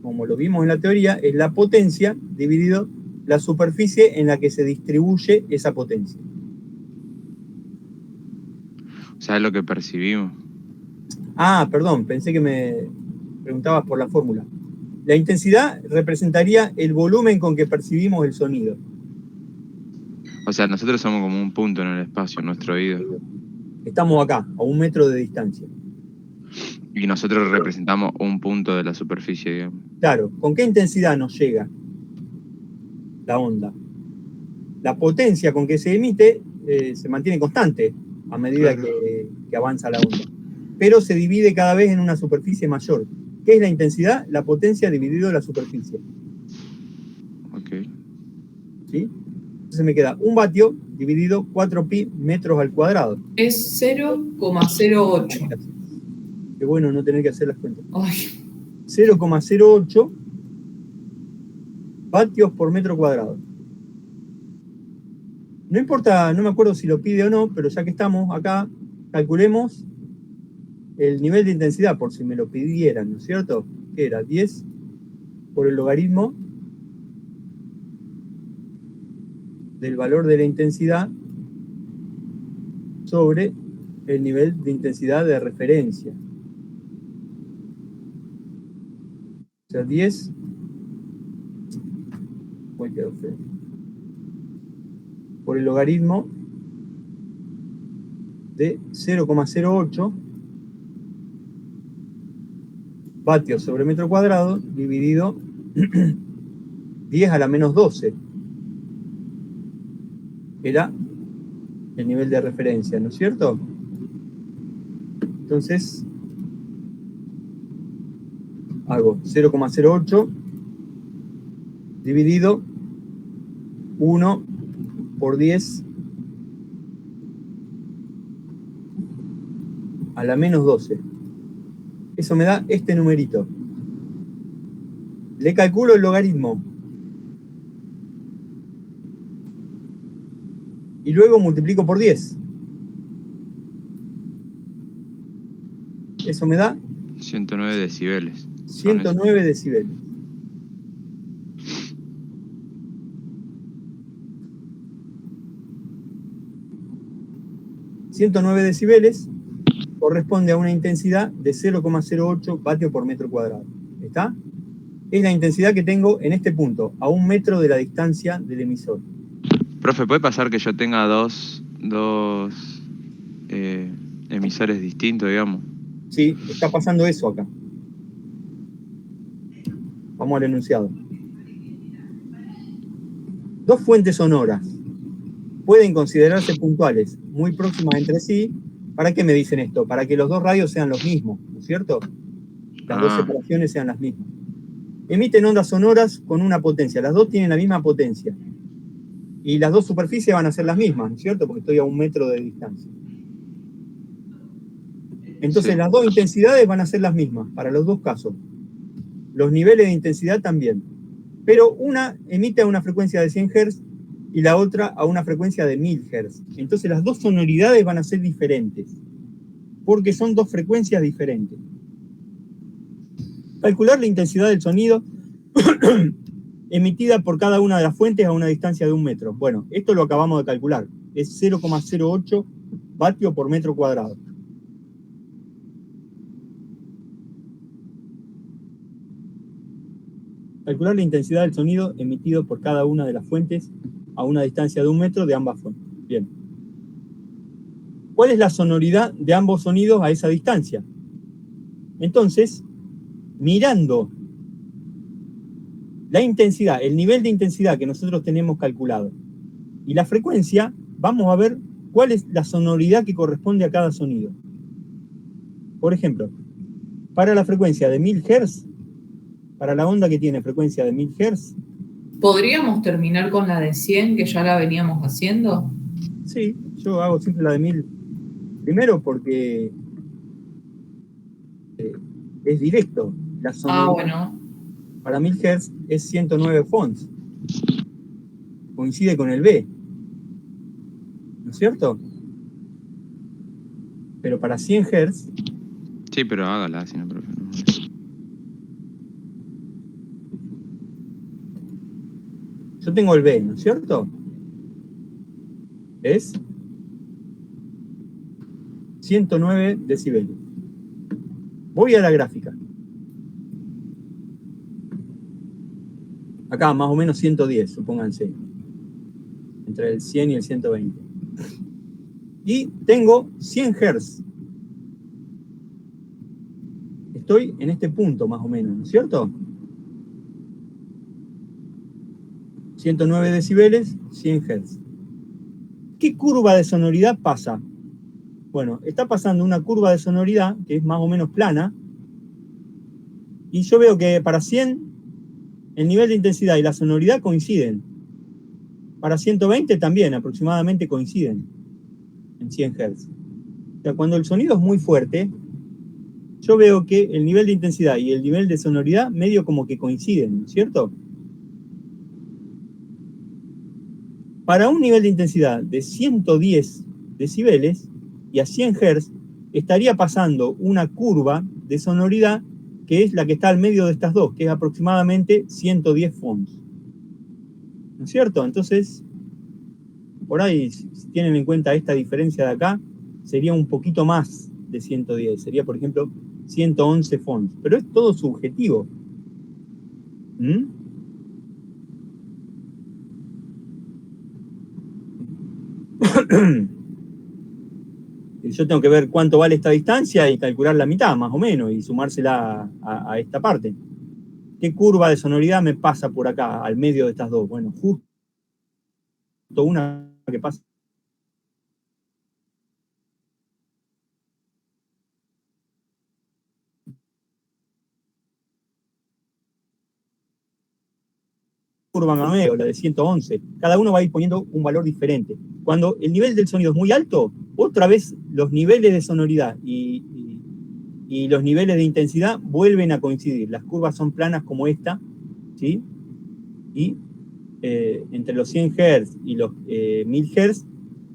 como lo vimos en la teoría, es la potencia dividido la superficie en la que se distribuye esa potencia. O sea, es lo que percibimos. Ah, perdón, pensé que me preguntabas por la fórmula. La intensidad representaría el volumen con que percibimos el sonido. O sea, nosotros somos como un punto en el espacio, en nuestro oído. Estamos acá, a 1 metro de distancia. Y nosotros representamos un punto de la superficie, digamos. Claro, ¿con qué intensidad nos llega la onda. La potencia con que se emite se mantiene constante a medida que avanza la onda, pero se divide cada vez en una superficie mayor. ¿Qué es la intensidad? La potencia dividido la superficie. Ok. ¿Sí? Entonces me queda 1 vatio dividido 4pi metros al cuadrado. Es 0,08. Qué bueno no tener que hacer las cuentas. Ay, 0,08 vatios por metro cuadrado. No importa, no me acuerdo si lo pide o no, pero ya que estamos acá, calculemos el nivel de intensidad, por si me lo pidieran, ¿no es cierto? Que era 10 por el logaritmo del valor de la intensidad sobre el nivel de intensidad de referencia. O sea, 10... por el logaritmo de 0,08 vatios sobre metro cuadrado dividido 10 a la menos 12. Era el nivel de referencia, ¿no es cierto? Entonces, hago 0,08 dividido 1 por 10 a la menos 12. Eso me da este numerito. Le calculo el logaritmo. Y luego multiplico por 10. Eso me da 109 decibeles. 109 decibeles. ...109 decibeles corresponde a una intensidad de 0,08 vatios por metro cuadrado. ¿Está? Es la intensidad que tengo en este punto, a 1 metro de la distancia del emisor. Profe, ¿puede pasar que yo tenga dos emisores distintos, digamos? Sí, está pasando eso acá. Vamos al enunciado. Dos fuentes sonoras pueden considerarse puntuales, muy próximas entre sí. ¿Para qué me dicen esto? Para que los dos radios sean los mismos, ¿no es cierto? Las dos separaciones sean las mismas. Emiten ondas sonoras con una potencia. Las dos tienen la misma potencia. Y las dos superficies van a ser las mismas, ¿no es cierto? Porque estoy a 1 metro de distancia. Entonces Sí. las dos intensidades van a ser las mismas para los dos casos. Los niveles de intensidad también. Pero una emite a una frecuencia de 100 Hz y la otra a una frecuencia de 1000 Hz. Entonces las dos sonoridades van a ser diferentes, porque son dos frecuencias diferentes. Calcular la intensidad del sonido emitida por cada una de las fuentes a una distancia de 1 metro. Bueno, esto lo acabamos de calcular. Es 0,08 vatios por metro cuadrado. Calcular la intensidad del sonido emitido por cada una de las fuentes a una distancia de 1 metro de ambas fuentes. Bien. ¿Cuál es la sonoridad de ambos sonidos a esa distancia? Entonces, mirando la intensidad, el nivel de intensidad que nosotros tenemos calculado y la frecuencia, vamos a ver cuál es la sonoridad que corresponde a cada sonido. Por ejemplo, para la frecuencia de 1000 Hz, para la onda que tiene frecuencia de 1000 Hz. ¿Podríamos terminar con la de 100, que ya la veníamos haciendo? Sí, yo hago siempre la de 1000. Primero porque es directo. La sonoridad Bueno. para 1000 Hz es 109 Fons. Coincide con el B. ¿No es cierto? Pero para 100 Hz... Sí, pero hágala, si no, profe. No. Yo tengo el B, ¿no es cierto? Es 109 decibeles. Voy a la gráfica. Acá más o menos 110, supónganse. Entre el 100 y el 120. Y tengo 100 Hz. Estoy en este punto más o menos, ¿no es cierto? 109 decibeles, 100 Hz. ¿Qué curva de sonoridad pasa? Bueno, está pasando una curva de sonoridad que es más o menos plana, y yo veo que para 100 el nivel de intensidad y la sonoridad coinciden. Para 120 también aproximadamente coinciden en 100 Hz. O sea, cuando el sonido es muy fuerte, yo veo que el nivel de intensidad y el nivel de sonoridad medio como que coinciden, ¿cierto? Para un nivel de intensidad de 110 decibeles y a 100 Hz, estaría pasando una curva de sonoridad que es la que está al medio de estas dos, que es aproximadamente 110 Fons. ¿No es cierto? Entonces, por ahí, si tienen en cuenta esta diferencia de acá, sería un poquito más de 110. Sería, por ejemplo, 111 Fons. Pero es todo subjetivo. ¿Mm? Yo tengo que ver cuánto vale esta distancia y calcular la mitad, más o menos, y sumársela a esta parte. ¿Qué curva de sonoridad me pasa por acá, al medio de estas dos? Bueno, justo una que pasa. Curva o la de 111. Cada uno va a ir poniendo un valor diferente. Cuando el nivel del sonido es muy alto, otra vez los niveles de sonoridad y los niveles de intensidad vuelven a coincidir. Las curvas son planas como esta, ¿sí? Y entre los 100 Hz y los 1000 Hz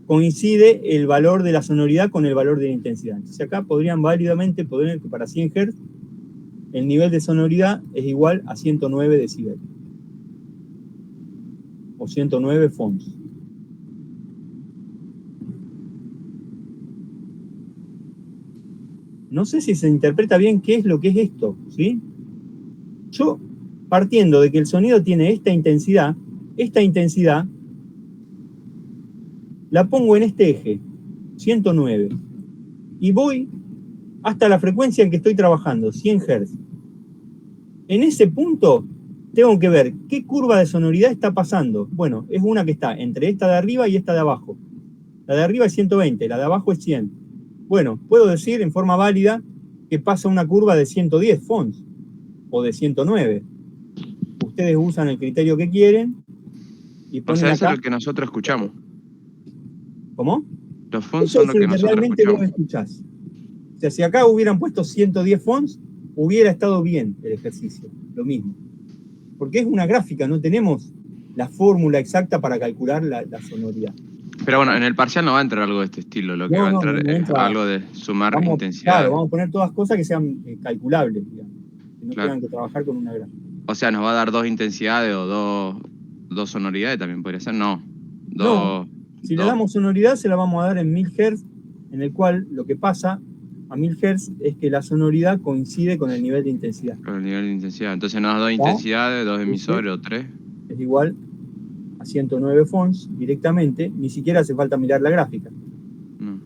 coincide el valor de la sonoridad con el valor de la intensidad. Entonces acá podrían válidamente poner que para 100 Hz el nivel de sonoridad es igual a 109 decibeles. O 109 Fons. No sé si se interpreta bien qué es lo que es esto, ¿sí? Yo, partiendo de que el sonido tiene esta intensidad la pongo en este eje, 109, y voy hasta la frecuencia en que estoy trabajando, 100 Hz. En ese punto tengo que ver qué curva de sonoridad está pasando. Bueno, es una que está entre esta de arriba y esta de abajo. La de arriba es 120, la de abajo es 100. Bueno, puedo decir en forma válida que pasa una curva de 110 Fons o de 109. Ustedes usan el criterio que quieren y O ponen sea, eso acá. es lo que nosotros escuchamos. ¿Cómo? Los fonts Eso son es lo que el que nosotros realmente vos escuchamos. escuchás. O sea, si acá hubieran puesto 110 Fons, hubiera estado bien el ejercicio. Lo mismo. Porque es una gráfica, no tenemos la fórmula exacta para calcular la sonoridad. Pero bueno, en el parcial no va a entrar algo de este estilo. Lo que va a entrar No es entra. algo de sumar Claro, intensidades. vamos a poner todas cosas que sean calculables, digamos, que no Claro. tengan que trabajar con una gráfica. O sea, nos va a dar dos intensidades o dos sonoridades también podría ser. No. No, si le damos sonoridad se la vamos a dar en 1000 Hz, en el cual lo que pasa a 1000 Hz es que la sonoridad coincide con el nivel de intensidad. Con el nivel de intensidad. Entonces nos da dos intensidades, dos emisores o tres. Es igual a 109 Fons directamente, ni siquiera hace falta mirar la gráfica. No.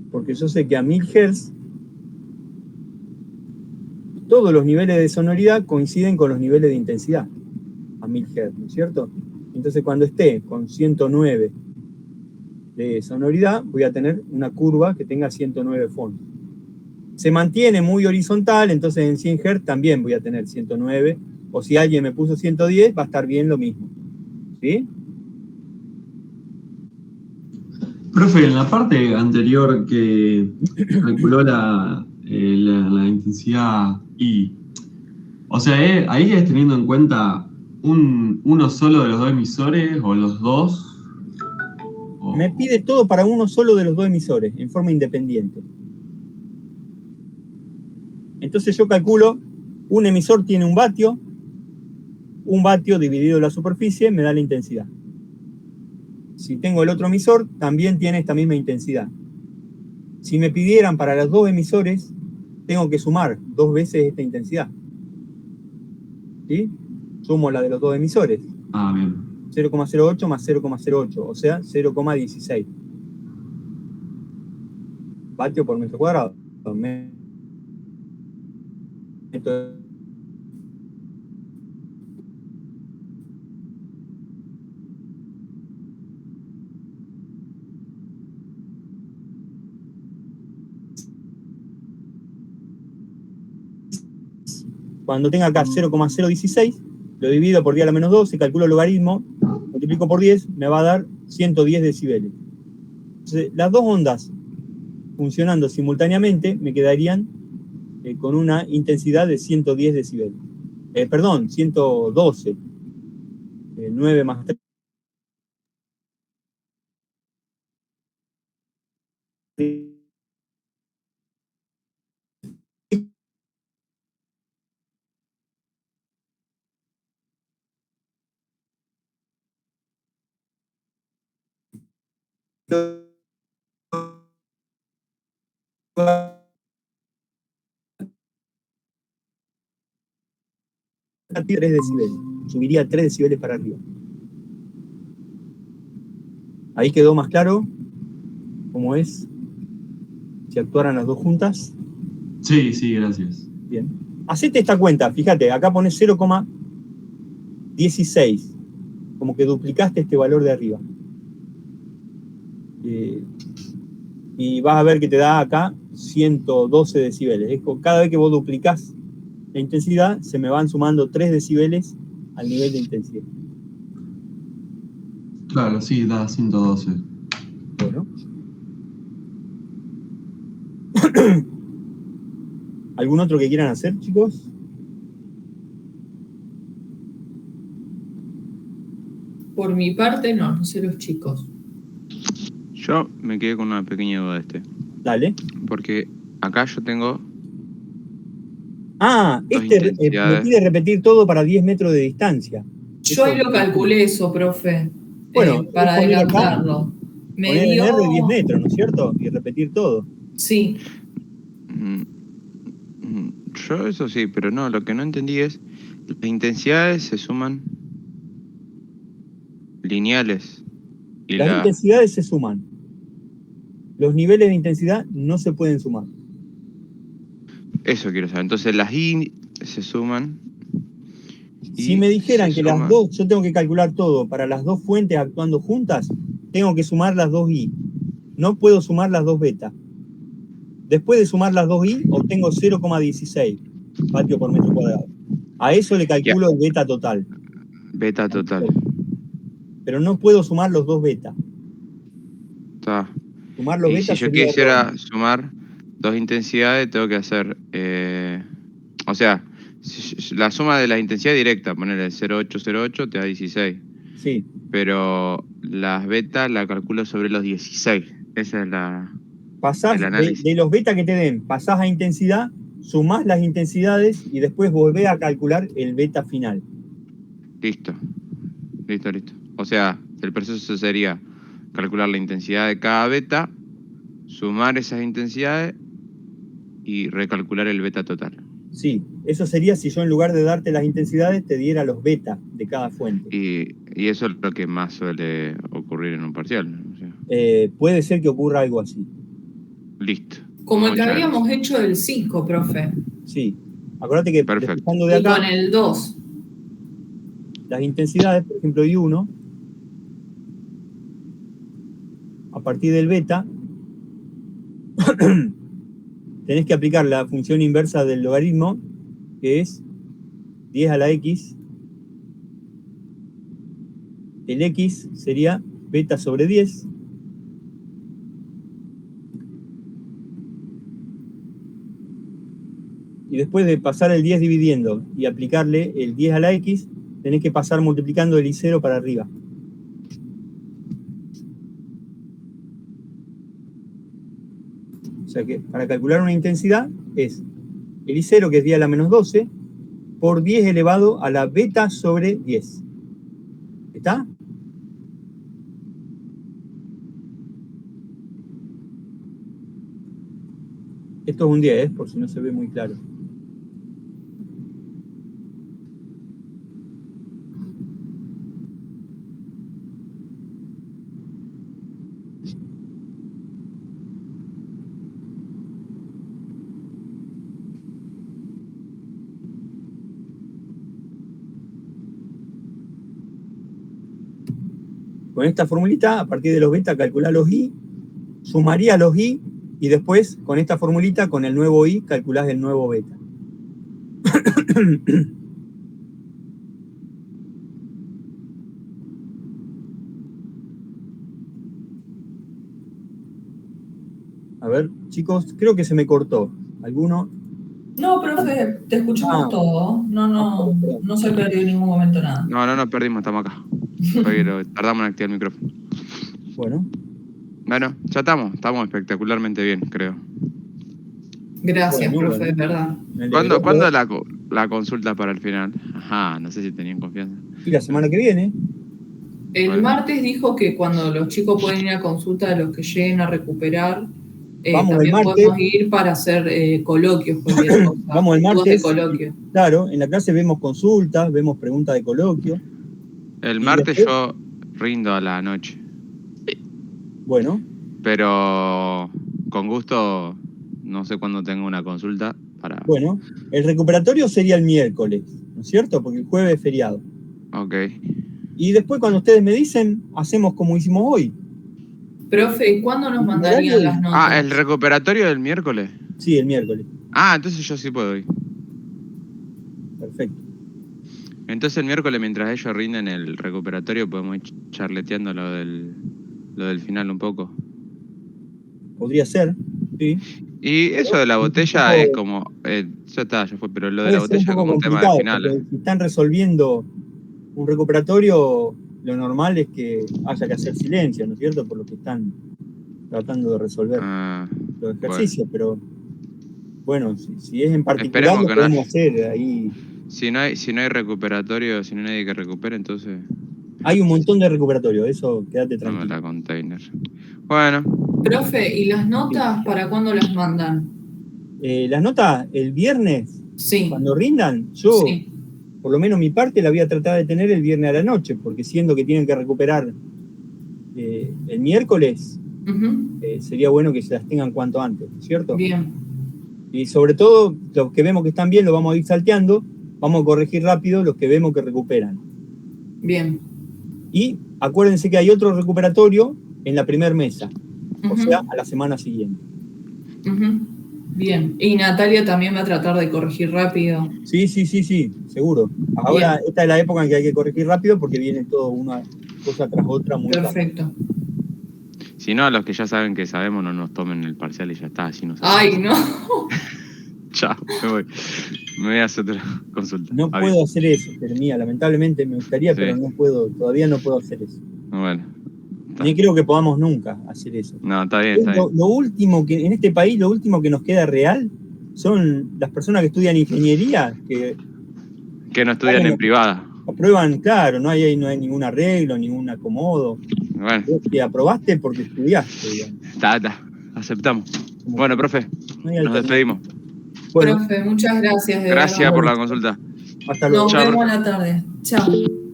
Porque yo sé que a 1000 Hz todos los niveles de sonoridad coinciden con los niveles de intensidad a 1000 Hz, ¿no es cierto? Entonces cuando esté con 109 de sonoridad voy a tener una curva que tenga 109 Fons. Se mantiene muy horizontal, entonces en 100 Hz también voy a tener 109, o si alguien me puso 110 va a estar bien lo mismo. ¿Sí? Profe, en la parte anterior que calculó la intensidad I, o sea, ahí es teniendo en cuenta uno solo de los dos emisores o los dos. Me pide todo para uno solo de los dos emisores, en forma independiente. Entonces yo calculo, un emisor tiene un vatio dividido la superficie me da la intensidad. Si tengo el otro emisor, también tiene esta misma intensidad. Si me pidieran para los dos emisores, tengo que sumar 2 veces esta intensidad. ¿Sí? Sumo la de los dos emisores. Ah, bien. 0,08 más 0,08, o sea, 0,16. Vatio por metro cuadrado. cuando tenga acá 0,016, lo divido por 10 a la menos 12, calculo el logaritmo, multiplico por 10, me va a dar 110 decibeles. Entonces, las dos ondas funcionando simultáneamente me quedarían con una intensidad de 110 decibeles. Perdón, 112. 9 más 3. Decibeles. Subiría 3 decibeles para arriba. Ahí quedó más claro cómo es si actuaran las dos juntas. Sí, sí, gracias. Bien. Hacete esta cuenta, fíjate, acá pones 0,16. Como que duplicaste este valor de arriba. Y vas a ver que te da acá 112 decibeles. Cada vez que vos duplicás la intensidad, se me van sumando 3 decibeles al nivel de intensidad. Claro, sí, da 112. Bueno. ¿Algún otro que quieran hacer, chicos? Por mi parte, no sé los chicos. Yo me quedé con una pequeña duda de este. Dale. Porque acá yo tengo... me pide repetir todo para 10 metros de distancia. Yo ahí lo calculé eso, profe. Bueno, para adelantarlo. Poner en R 10 metros, ¿no es cierto? Y repetir todo. Sí. Yo eso sí, pero no, lo que no entendí es, las intensidades se suman lineales. Y Las intensidades se suman. Los niveles de intensidad no se pueden sumar. Eso quiero saber. Entonces las I se suman. Si me dijeran que las dos, yo tengo que calcular todo, para las dos fuentes actuando juntas, tengo que sumar las dos I. No puedo sumar las dos beta. Después de sumar las dos I, obtengo 0,16 vatios por metro cuadrado. A eso le calculo el beta total. Beta total. Pero no puedo sumar los dos beta. Está. Sumar los Y beta si yo sería quisiera erróneo. sumar dos intensidades, tengo que hacer... o sea, la suma de la intensidad directa, ponerle 0,808 te da 16. Sí. Pero las beta la calculo sobre los 16. Esa es la... Pasás de los beta que te den, pasás a intensidad, sumás las intensidades y después volvés a calcular el beta final. Listo. O sea, el proceso sería calcular la intensidad de cada beta, sumar esas intensidades y recalcular el beta total. Sí, eso sería si yo en lugar de darte las intensidades te diera los beta de cada fuente. Y eso es lo que más suele ocurrir en un parcial, ¿no? O sea, puede ser que ocurra algo así. listo. Como el que habíamos hecho del 5, profe. Sí. Acuérdate que despejando de Y acá, con el 2. las intensidades, por ejemplo, I1, a partir del beta, tenés que aplicar la función inversa del logaritmo, que es 10 a la x. El x sería beta sobre 10. Y después de pasar el 10 dividiendo y aplicarle el 10 a la x, tenés que pasar multiplicando el I0 para arriba. O sea que para calcular una intensidad es el I0, que es 10 a la menos 12, por 10 elevado a la beta sobre 10. ¿Está? Esto es un 10, por si no se ve muy claro. Con esta formulita, a partir de los beta, calculá los I, sumaría los I, y después, con esta formulita, con el nuevo I, calculás el nuevo beta. A ver, chicos, creo que se me cortó. ¿Alguno? No, profe, te escuchamos todo. No se perdió en ningún momento nada. No perdimos, estamos acá. Pero tardamos en activar el micrófono. Bueno, Bueno, ya estamos espectacularmente bien, creo. Gracias, Bueno, profe, bueno. es verdad. me alegro. ¿Cuándo la consulta para el final? Ajá, no sé si tenían confianza. Y la semana que viene. El Bueno. martes dijo que cuando los chicos pueden ir a consulta de los que lleguen a recuperar, Vamos el también martes. podemos ir para hacer coloquios. Cualquier cosa, Vamos el dudas martes. de coloquio. Claro, en la clase vemos consultas, vemos preguntas de coloquio. El Y martes después- yo rindo a la noche. Bueno, Pero con gusto, no sé cuándo tengo una consulta para... bueno. El recuperatorio sería el miércoles, ¿no es cierto? Porque el jueves es feriado. Ok. Y después cuando ustedes me dicen, hacemos como hicimos hoy. Profe, ¿cuándo nos ¿El mandarían horario? las notas? Ah, el recuperatorio del miércoles. Sí, el miércoles. Ah, entonces yo sí puedo ir. Perfecto. Entonces el miércoles, mientras ellos rinden el recuperatorio, podemos ir charleteando lo del final un poco. Podría ser, sí. Y eso de la botella Un poco- es como... ya está, ya fue, pero lo de Puede la ser un botella es poco como un tema complicado, del final. porque si están resolviendo un recuperatorio, lo normal es que haya que hacer silencio, ¿no es cierto? Por lo que están tratando de resolver Ah, los ejercicios, pero bueno, si es en particular, Esperemos lo que no podemos haya. hacer ahí. si no hay recuperatorio, si no hay nadie que recupere, entonces Hay un montón de recuperatorios, eso quédate dame tranquilo. la container. Bueno, Profe, ¿y las notas para cuándo las mandan? Las notas el viernes, Sí. cuando rindan, yo, Sí. por lo menos mi parte, la voy a tratar de tener el viernes a la noche, porque siendo que tienen que recuperar el miércoles, Ujú. sería bueno que se las tengan cuanto antes, ¿no es cierto? Bien. Y sobre todo, los que vemos que están bien, los vamos a ir salteando, vamos a corregir rápido los que vemos que recuperan. Bien. Y acuérdense que hay otro recuperatorio en la primera mesa, o Ujú. sea, a la semana siguiente. Ujú. Bien. Y Natalia también va a tratar de corregir rápido. Sí, seguro. Ahora, esta es la época en que hay que corregir rápido porque viene todo una cosa tras otra muy rápido. Perfecto. si no, los que ya saben que sabemos no nos tomen el parcial y ya está, así no Ay, no. Chao, me voy. Me voy a hacer otra consulta. No Adiós. puedo hacer eso, Jeremía, lamentablemente me gustaría, Sí. pero no puedo, todavía no puedo hacer eso. Bueno, Ni creo que podamos nunca hacer eso. no, está bien, está bien. Lo último que, en este país, lo último que nos queda real son las personas que estudian ingeniería, que Que no estudian Bueno. en privada. aprueban, claro, no hay ningún arreglo, ningún acomodo. Bueno, Vos que aprobaste porque estudiaste, digamos. está, aceptamos. Bueno, profe, No hay nos alternativa. despedimos. Bueno, Profe, muchas gracias. De Gracias verdad. por la consulta. hasta luego. Nos Chao, vemos profe. a la tarde. Chao.